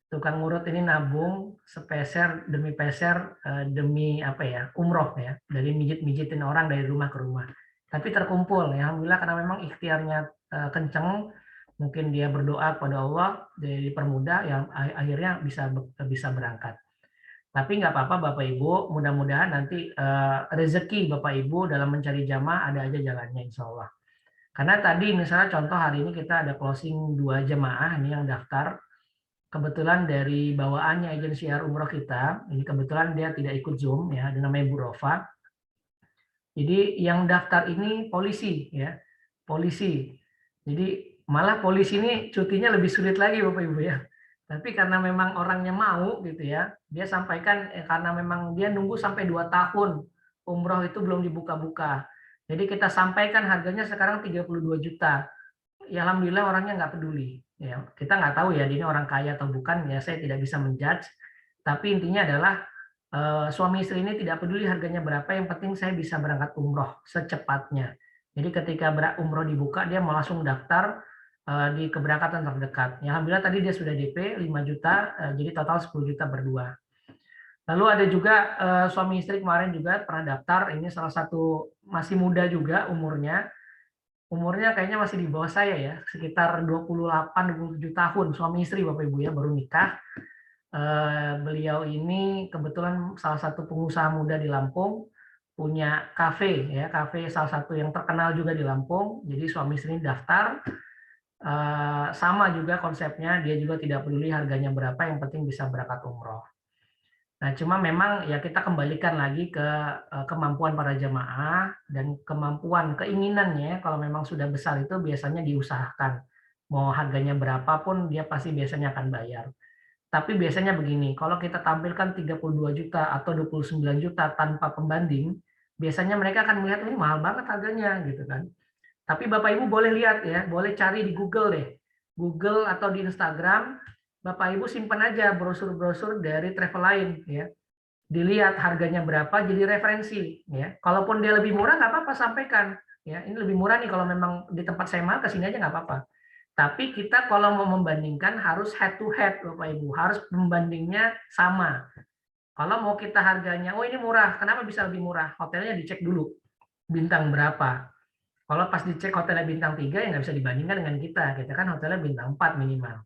Tukang urut ini nabung sepeser demi peser demi apa ya, umroh ya, dari mijit-mijitin orang dari rumah ke rumah. Tapi terkumpul, ya alhamdulillah, karena memang ikhtiarnya kenceng, mungkin dia berdoa kepada Allah, dipermudah, yang akhirnya bisa berangkat. Tapi nggak apa-apa Bapak Ibu, mudah-mudahan nanti rezeki Bapak Ibu dalam mencari jamaah ada aja jalannya insya Allah. Karena tadi misalnya contoh hari ini kita ada closing 2 jemaah ini yang daftar. Kebetulan dari bawaannya agensi Syiar Umroh kita, ini kebetulan dia tidak ikut Zoom ya, ada namanya Bu Rofa. Jadi yang daftar ini polisi ya, polisi. Jadi malah polisi ini cutinya lebih sulit lagi Bapak Ibu ya. Tapi karena memang orangnya mau gitu ya, dia sampaikan karena memang dia nunggu sampai 2 tahun umroh itu belum dibuka-buka. Jadi kita sampaikan harganya sekarang 32 juta. Ya alhamdulillah orangnya nggak peduli. Ya, kita nggak tahu ya ini orang kaya atau bukan, ya saya tidak bisa menjudge. Tapi intinya adalah suami istri ini tidak peduli harganya berapa, yang penting saya bisa berangkat umroh secepatnya. Jadi ketika umroh dibuka dia mau langsung daftar di keberangkatan terdekat. Ya, alhamdulillah tadi dia sudah DP 5 juta, jadi total 10 juta berdua. Lalu ada juga suami istri kemarin juga pernah daftar, ini salah satu masih muda juga umurnya kayaknya masih di bawah saya ya, sekitar 28-27 tahun, suami istri Bapak Ibu ya, baru nikah. Beliau ini kebetulan salah satu pengusaha muda di Lampung, punya kafe ya, kafe salah satu yang terkenal juga di Lampung. Jadi suami istri daftar, sama juga konsepnya, dia juga tidak peduli harganya berapa, yang penting bisa berangkat umroh. Nah, cuma memang ya kita kembalikan lagi ke kemampuan para jamaah dan kemampuan keinginannya. Kalau memang sudah besar itu biasanya diusahakan. Mau harganya berapapun dia pasti biasanya akan bayar. Tapi biasanya begini, kalau kita tampilkan 32 juta atau 29 juta tanpa pembanding, biasanya mereka akan melihat ini mahal banget harganya gitu kan. Tapi Bapak Ibu boleh lihat ya, boleh cari di Google deh. Google atau di Instagram, Bapak Ibu simpan aja brosur-brosur dari Traveline ya. Dilihat harganya berapa jadi referensi ya. Kalaupun dia lebih murah nggak apa-apa, sampaikan ya. Ini lebih murah nih, kalau memang di tempat saya mahal kesini aja nggak apa-apa. Tapi kita kalau mau membandingkan harus head to head Bapak Ibu, harus membandingnya sama. Kalau mau kita harganya, oh ini murah, kenapa bisa lebih murah? Hotelnya dicek dulu, bintang berapa. Kalau pas dicek hotelnya bintang 3 ya nggak bisa dibandingkan dengan kita kan hotelnya bintang 4 minimal.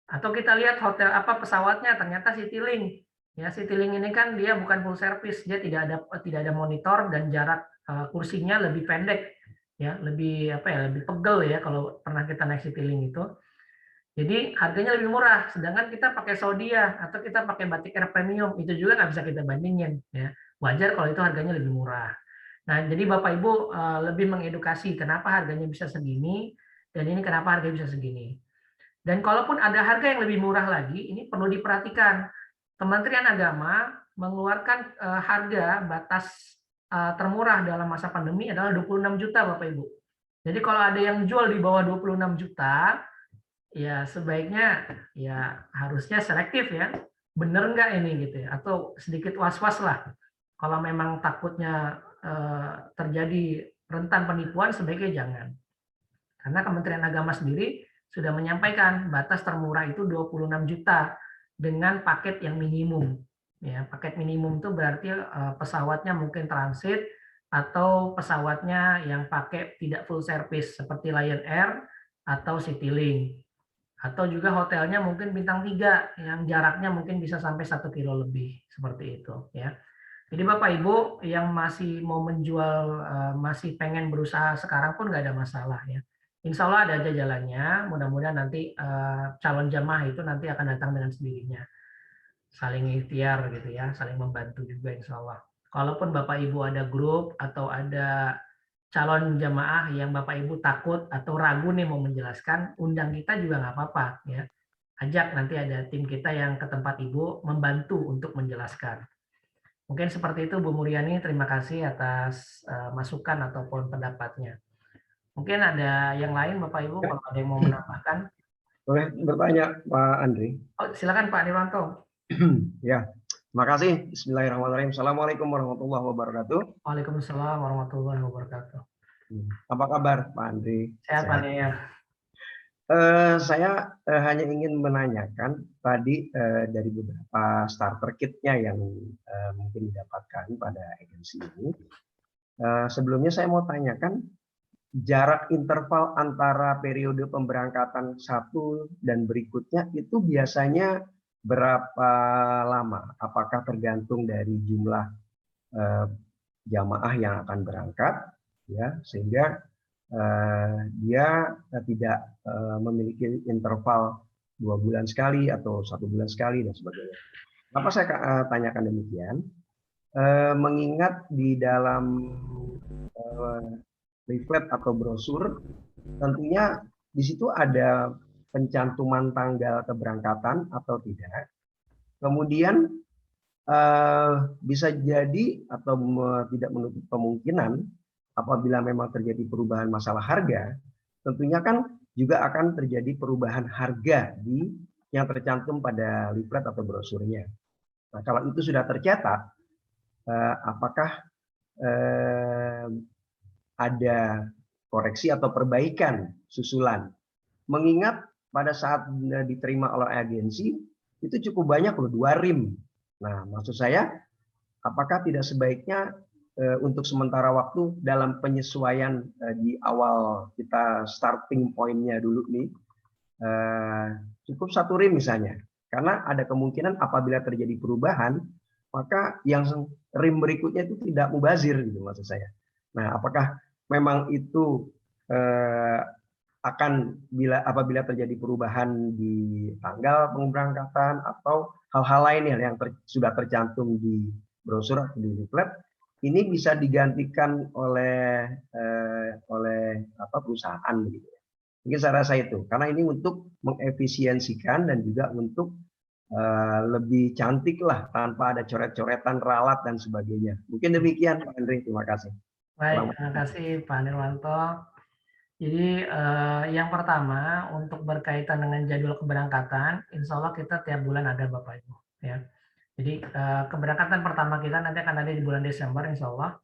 Atau kita lihat hotel apa pesawatnya, ternyata Citylink. Ya, Citylink ini kan dia bukan full service, dia tidak ada monitor dan jarak kursinya lebih pendek. Ya, lebih lebih pegel ya kalau pernah kita naik Citylink itu. Jadi harganya lebih murah, sedangkan kita pakai Saudia atau kita pakai Batik Air Premium, itu juga nggak bisa kita bandingin ya. Wajar kalau itu harganya lebih murah. Nah, jadi Bapak Ibu lebih mengedukasi kenapa harganya bisa segini dan ini kenapa harganya bisa segini. Dan kalaupun ada harga yang lebih murah lagi, ini perlu diperhatikan. Kementerian Agama mengeluarkan harga batas termurah dalam masa pandemi adalah 26 juta Bapak Ibu. Jadi kalau ada yang jual di bawah 26 juta, ya sebaiknya ya harusnya selektif ya. Bener nggak ini gitu ya, atau sedikit was-was lah. Kalau memang takutnya terjadi rentan penipuan, sebaiknya jangan. Karena Kementerian Agama sendiri sudah menyampaikan batas termurah itu 26 juta dengan paket yang minimum. Ya, paket minimum itu berarti pesawatnya mungkin transit atau pesawatnya yang pakai tidak full service seperti Lion Air atau Citylink. Atau juga hotelnya mungkin bintang 3 yang jaraknya mungkin bisa sampai 1 kilo lebih, seperti itu ya. Jadi Bapak Ibu yang masih mau menjual, masih pengen berusaha sekarang pun nggak ada masalah ya. Insya Allah ada aja jalannya, mudah-mudahan nanti calon jamaah itu nanti akan datang dengan sendirinya. Saling ikhtiar gitu ya, saling membantu juga insya Allah. Kalaupun Bapak Ibu ada grup atau ada calon jamaah yang Bapak Ibu takut atau ragu nih mau menjelaskan, undang kita juga nggak apa-apa ya. Ajak, nanti ada tim kita yang ke tempat Ibu membantu untuk menjelaskan. Mungkin seperti itu Bu Muryani, terima kasih atas masukan ataupun pendapatnya. Mungkin ada yang lain Bapak Ibu kalau ada yang mau menambahkan. Boleh bertanya Pak Andri? Oh, silakan Pak Nirwanto. Ya, terima kasih. Bismillahirrahmanirrahim. Assalamualaikum warahmatullahi wabarakatuh. Waalaikumsalam warahmatullahi wabarakatuh. Apa kabar Pak Andri? Sehat Pak Nir. Saya hanya ingin menanyakan tadi dari beberapa starter kit-nya yang mungkin didapatkan pada agensi ini. Sebelumnya saya mau tanyakan jarak interval antara periode pemberangkatan satu dan berikutnya itu biasanya berapa lama? Apakah tergantung dari jumlah jamaah yang akan berangkat, ya, sehingga dia tidak memiliki interval 2 bulan sekali atau 1 bulan sekali dan sebagainya. Kenapa saya tanyakan demikian? Mengingat di dalam leaflet atau brosur, tentunya di situ ada pencantuman tanggal keberangkatan atau tidak. Kemudian bisa jadi atau tidak menutup kemungkinan apabila memang terjadi perubahan masalah harga, tentunya kan juga akan terjadi perubahan harga yang tercantum pada leaflet atau brosurnya. Nah, kalau itu sudah tercetak, apakah ada koreksi atau perbaikan susulan? Mengingat pada saat diterima oleh agensi, itu cukup banyak loh, 2 rim. Nah, maksud saya, apakah tidak sebaiknya untuk sementara waktu dalam penyesuaian di awal kita starting point-nya dulu nih, cukup 1 rim misalnya. Karena ada kemungkinan apabila terjadi perubahan, maka yang rim berikutnya itu tidak mubazir gitu maksud saya. Nah, apakah memang itu akan apabila terjadi perubahan di tanggal pemberangkatan atau hal-hal lain yang sudah tercantum di brosur atau di leaflet, ini bisa digantikan oleh perusahaan begitu. Mungkin saya rasa itu, karena ini untuk mengefisiensikan dan juga untuk lebih cantik lah tanpa ada coret-coretan ralat dan sebagainya. Mungkin demikian Pak Andri, terima kasih. Baik, terima kasih Pak Nirwanto. Jadi yang pertama untuk berkaitan dengan jadwal keberangkatan, insya Allah kita tiap bulan ada Bapak Ibu. Ya. Jadi keberangkatan pertama kita nanti akan ada di bulan Desember, insya Allah.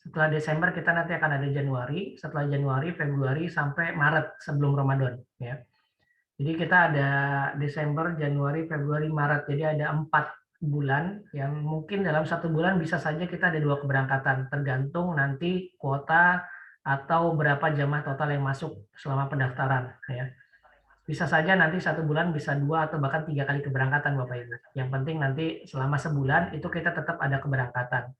Setelah Desember kita nanti akan ada Januari, setelah Januari, Februari sampai Maret sebelum Ramadan. Ya. Jadi kita ada Desember, Januari, Februari, Maret. Jadi ada 4 bulan yang mungkin dalam 1 bulan bisa saja kita ada 2 keberangkatan, tergantung nanti kuota atau berapa jamaah total yang masuk selama pendaftaran. Ya. Bisa saja nanti 1 bulan bisa 2 atau bahkan 3 kali keberangkatan Bapak Ibu. Yang penting nanti selama sebulan itu kita tetap ada keberangkatan.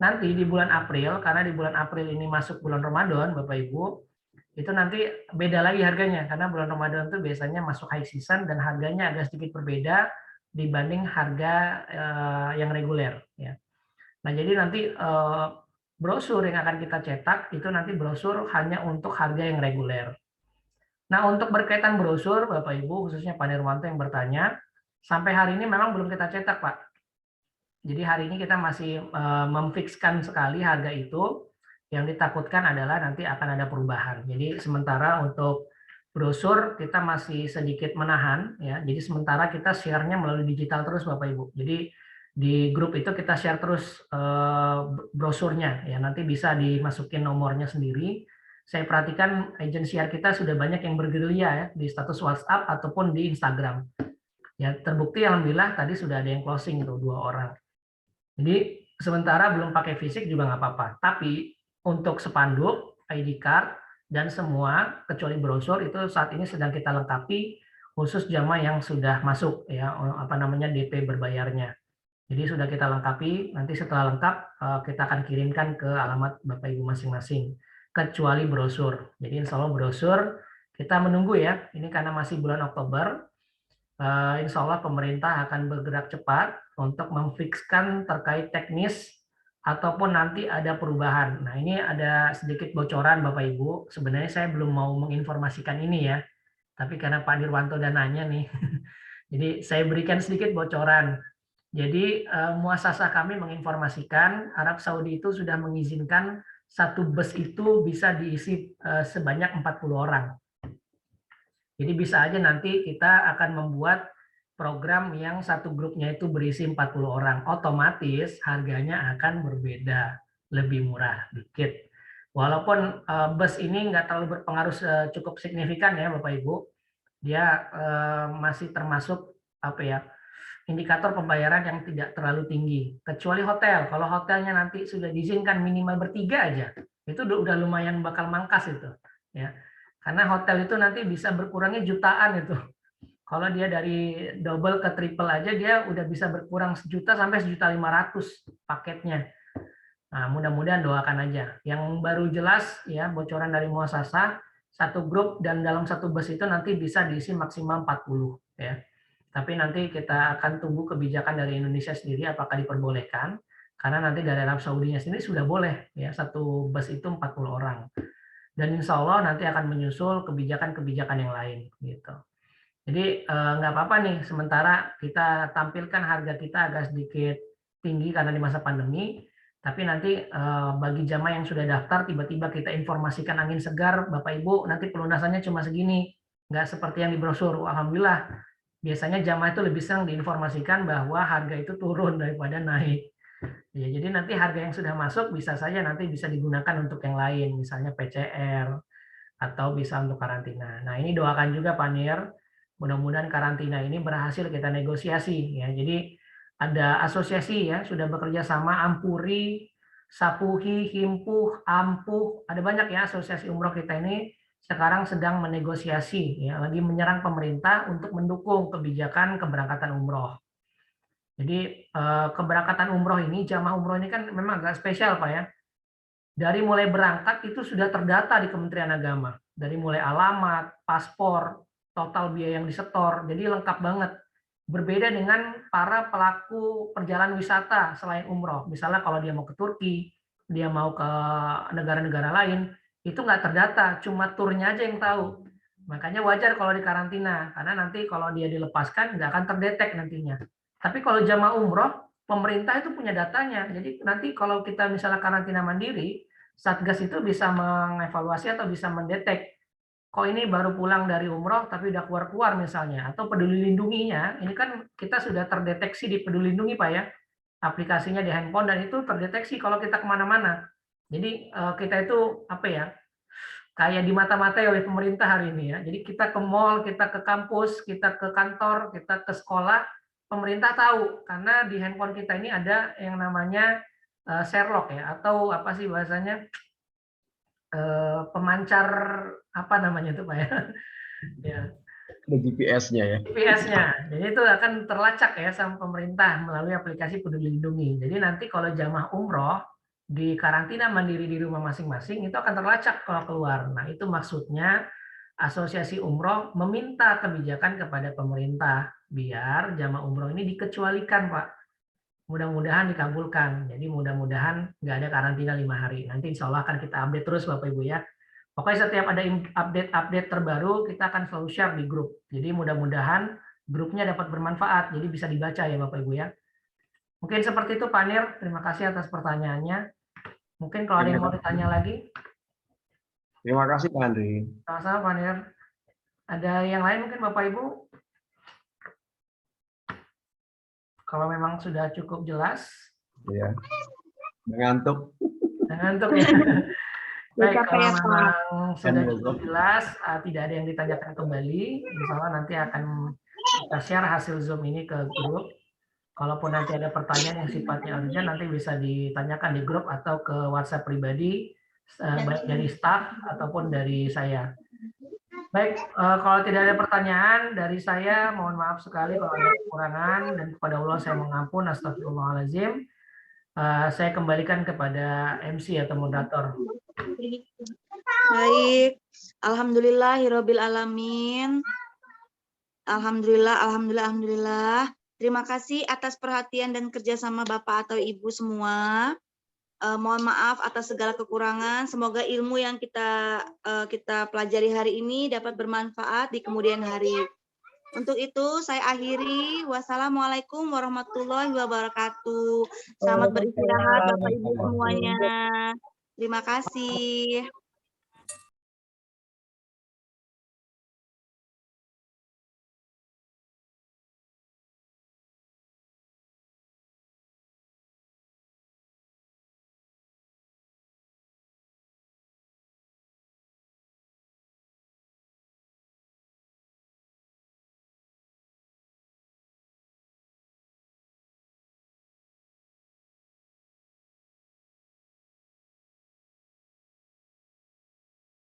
Nanti di bulan April, karena di bulan April ini masuk bulan Ramadan Bapak Ibu, itu nanti beda lagi harganya, karena bulan Ramadan itu biasanya masuk high season dan harganya agak sedikit berbeda dibanding harga yang reguler. Ya. Nah jadi nanti brosur yang akan kita cetak itu nanti brosur hanya untuk harga yang reguler. Nah untuk berkaitan brosur Bapak Ibu, khususnya Pak Nirwanto yang bertanya, sampai hari ini memang belum kita cetak Pak. Jadi hari ini kita masih memfikskan sekali harga itu. Yang ditakutkan adalah nanti akan ada perubahan. Jadi sementara untuk brosur kita masih sedikit menahan, ya. Jadi sementara kita share-nya melalui digital terus Bapak Ibu. Jadi di grup itu kita share terus brosurnya, ya. Nanti bisa dimasukin nomornya sendiri. Saya perhatikan agensi kita sudah banyak yang bergerilya ya di status WhatsApp ataupun di Instagram. Ya terbukti alhamdulillah tadi sudah ada yang closing tuh 2 orang. Jadi sementara belum pakai fisik juga nggak apa-apa. Tapi untuk spanduk, ID card, dan semua kecuali brosur itu saat ini sedang kita lengkapi khusus jamaah yang sudah masuk ya DP berbayarnya. Jadi sudah kita lengkapi, nanti setelah lengkap kita akan kirimkan ke alamat Bapak Ibu masing-masing kecuali brosur. Jadi insya Allah brosur kita menunggu ya. Ini karena masih bulan Oktober. Insya Allah pemerintah akan bergerak cepat untuk memfikskan terkait teknis ataupun nanti ada perubahan. Nah ini ada sedikit bocoran Bapak Ibu. Sebenarnya saya belum mau menginformasikan ini ya. Tapi karena Pak Nirwanto dan nanya nih. Jadi saya berikan sedikit bocoran. Jadi muasasah kami menginformasikan Arab Saudi itu sudah mengizinkan 1 bus itu bisa diisi sebanyak 40 orang. Jadi bisa aja nanti kita akan membuat program yang satu grupnya itu berisi 40 orang. Otomatis harganya akan berbeda, lebih murah dikit. Walaupun bus ini nggak terlalu berpengaruh cukup signifikan ya Bapak Ibu. Dia masih termasuk apa ya, indikator pembayaran yang tidak terlalu tinggi. Kecuali hotel. Kalau hotelnya nanti sudah diizinkan minimal bertiga aja, itu udah lumayan bakal mangkas itu. Ya. Karena hotel itu nanti bisa berkurangnya jutaan itu. Kalau dia dari double ke triple aja, dia udah bisa berkurang 1 juta sampai 1.500.000 paketnya. Nah, mudah-mudahan doakan aja. Yang baru jelas ya bocoran dari muasasah, satu grup dan dalam satu bus itu nanti bisa diisi maksimal 40 ya. Tapi nanti kita akan tunggu kebijakan dari Indonesia sendiri apakah diperbolehkan, karena nanti dari Arab Saudinya sendiri sudah boleh ya satu bus itu 40 orang. Dan insya Allah nanti akan menyusul kebijakan-kebijakan yang lain gitu. Jadi nggak apa-apa nih, sementara kita tampilkan harga kita agak sedikit tinggi karena di masa pandemi, tapi nanti bagi jamaah yang sudah daftar, tiba-tiba kita informasikan angin segar, Bapak Ibu, nanti pelunasannya cuma segini, nggak seperti yang di brosur. Alhamdulillah, biasanya jamaah itu lebih sering diinformasikan bahwa harga itu turun daripada naik. Ya, jadi nanti harga yang sudah masuk bisa saja nanti bisa digunakan untuk yang lain, misalnya PCR, atau bisa untuk karantina. Nah ini doakan juga Pak Nir, mudah-mudahan karantina ini berhasil kita negosiasi ya. Jadi ada asosiasi ya sudah bekerja sama, Ampuri, Sapuhi, Himpuh, Ampuh, ada banyak ya asosiasi umroh kita ini sekarang sedang menegosiasi ya, lagi menyerang pemerintah untuk mendukung kebijakan keberangkatan umroh. Jadi keberangkatan umroh ini, jamaah umroh ini kan memang agak spesial Pak ya. Dari mulai berangkat itu sudah terdata di Kementerian Agama. Dari mulai alamat, paspor, total biaya yang disetor, jadi lengkap banget. Berbeda dengan para pelaku perjalanan wisata selain umroh. Misalnya kalau dia mau ke Turki, dia mau ke negara-negara lain, itu nggak terdata, cuma turnya aja yang tahu. Makanya wajar kalau di karantina, karena nanti kalau dia dilepaskan nggak akan terdetek nantinya. Tapi kalau jamaah umroh, pemerintah itu punya datanya. Jadi nanti kalau kita misalnya karantina mandiri, Satgas itu bisa mengevaluasi atau bisa mendetek kok ini baru pulang dari umroh tapi udah keluar-keluar misalnya, atau peduli lindunginya, ini kan kita sudah terdeteksi di peduli lindungi Pak ya, aplikasinya di handphone dan itu terdeteksi kalau kita kemana-mana. Jadi kita itu apa ya, kayak dimata-matai oleh pemerintah hari ini ya. Jadi kita ke mall, kita ke kampus, kita ke kantor, kita ke sekolah, pemerintah tahu karena di handphone kita ini ada yang namanya Sherlock ya, atau apa sih bahasanya, pemancar apa namanya itu Pak ya? Ya. Ada GPS-nya ya. GPS-nya, jadi itu akan terlacak ya sama pemerintah melalui aplikasi Peduli Lindungi. Jadi nanti kalau jamaah umroh di karantina mandiri di rumah masing-masing itu akan terlacak kalau keluar. Nah itu maksudnya asosiasi umroh meminta kebijakan kepada pemerintah biar jamaah umroh ini dikecualikan Pak. Mudah-mudahan dikabulkan. Jadi mudah-mudahan nggak ada karantina 5 hari. Nanti insya Allah akan kita update terus Bapak Ibu ya. Pokoknya setiap ada update-update terbaru, kita akan selalu share di grup. Jadi mudah-mudahan grupnya dapat bermanfaat, jadi bisa dibaca ya Bapak Ibu ya. Mungkin seperti itu Pak Nir, terima kasih atas pertanyaannya. Mungkin kalau ada yang mau ditanya lagi. Terima kasih Pak Andri. Sama-sama Pak Nir. Ada yang lain mungkin Bapak Ibu? Kalau memang sudah cukup jelas. Ya. Mengantuk. Mengantuk ya. Baik, kalau memang sudah cukup jelas, tidak ada yang ditanyakan kembali, insya Allah nanti akan kita share hasil Zoom ini ke grup. Kalaupun nanti ada pertanyaan yang sifatnya urgent, nanti bisa ditanyakan di grup atau ke WhatsApp pribadi, baik dari staf ataupun dari saya. Baik, kalau tidak ada pertanyaan dari saya, mohon maaf sekali kalau ada kekurangan, dan kepada Allah saya mengampun, astagfirullahaladzim. Saya kembalikan kepada MC atau moderator. Baik, alhamdulillahirabbil alamin. Alhamdulillah. Terima kasih atas perhatian dan kerjasama Bapak atau Ibu semua. Mohon maaf atas segala kekurangan. Semoga ilmu yang kita pelajari hari ini dapat bermanfaat di kemudian hari. Untuk itu saya akhiri. Wassalamualaikum warahmatullahi wabarakatuh. Selamat beristirahat Bapak Ibu semuanya. Terima kasih.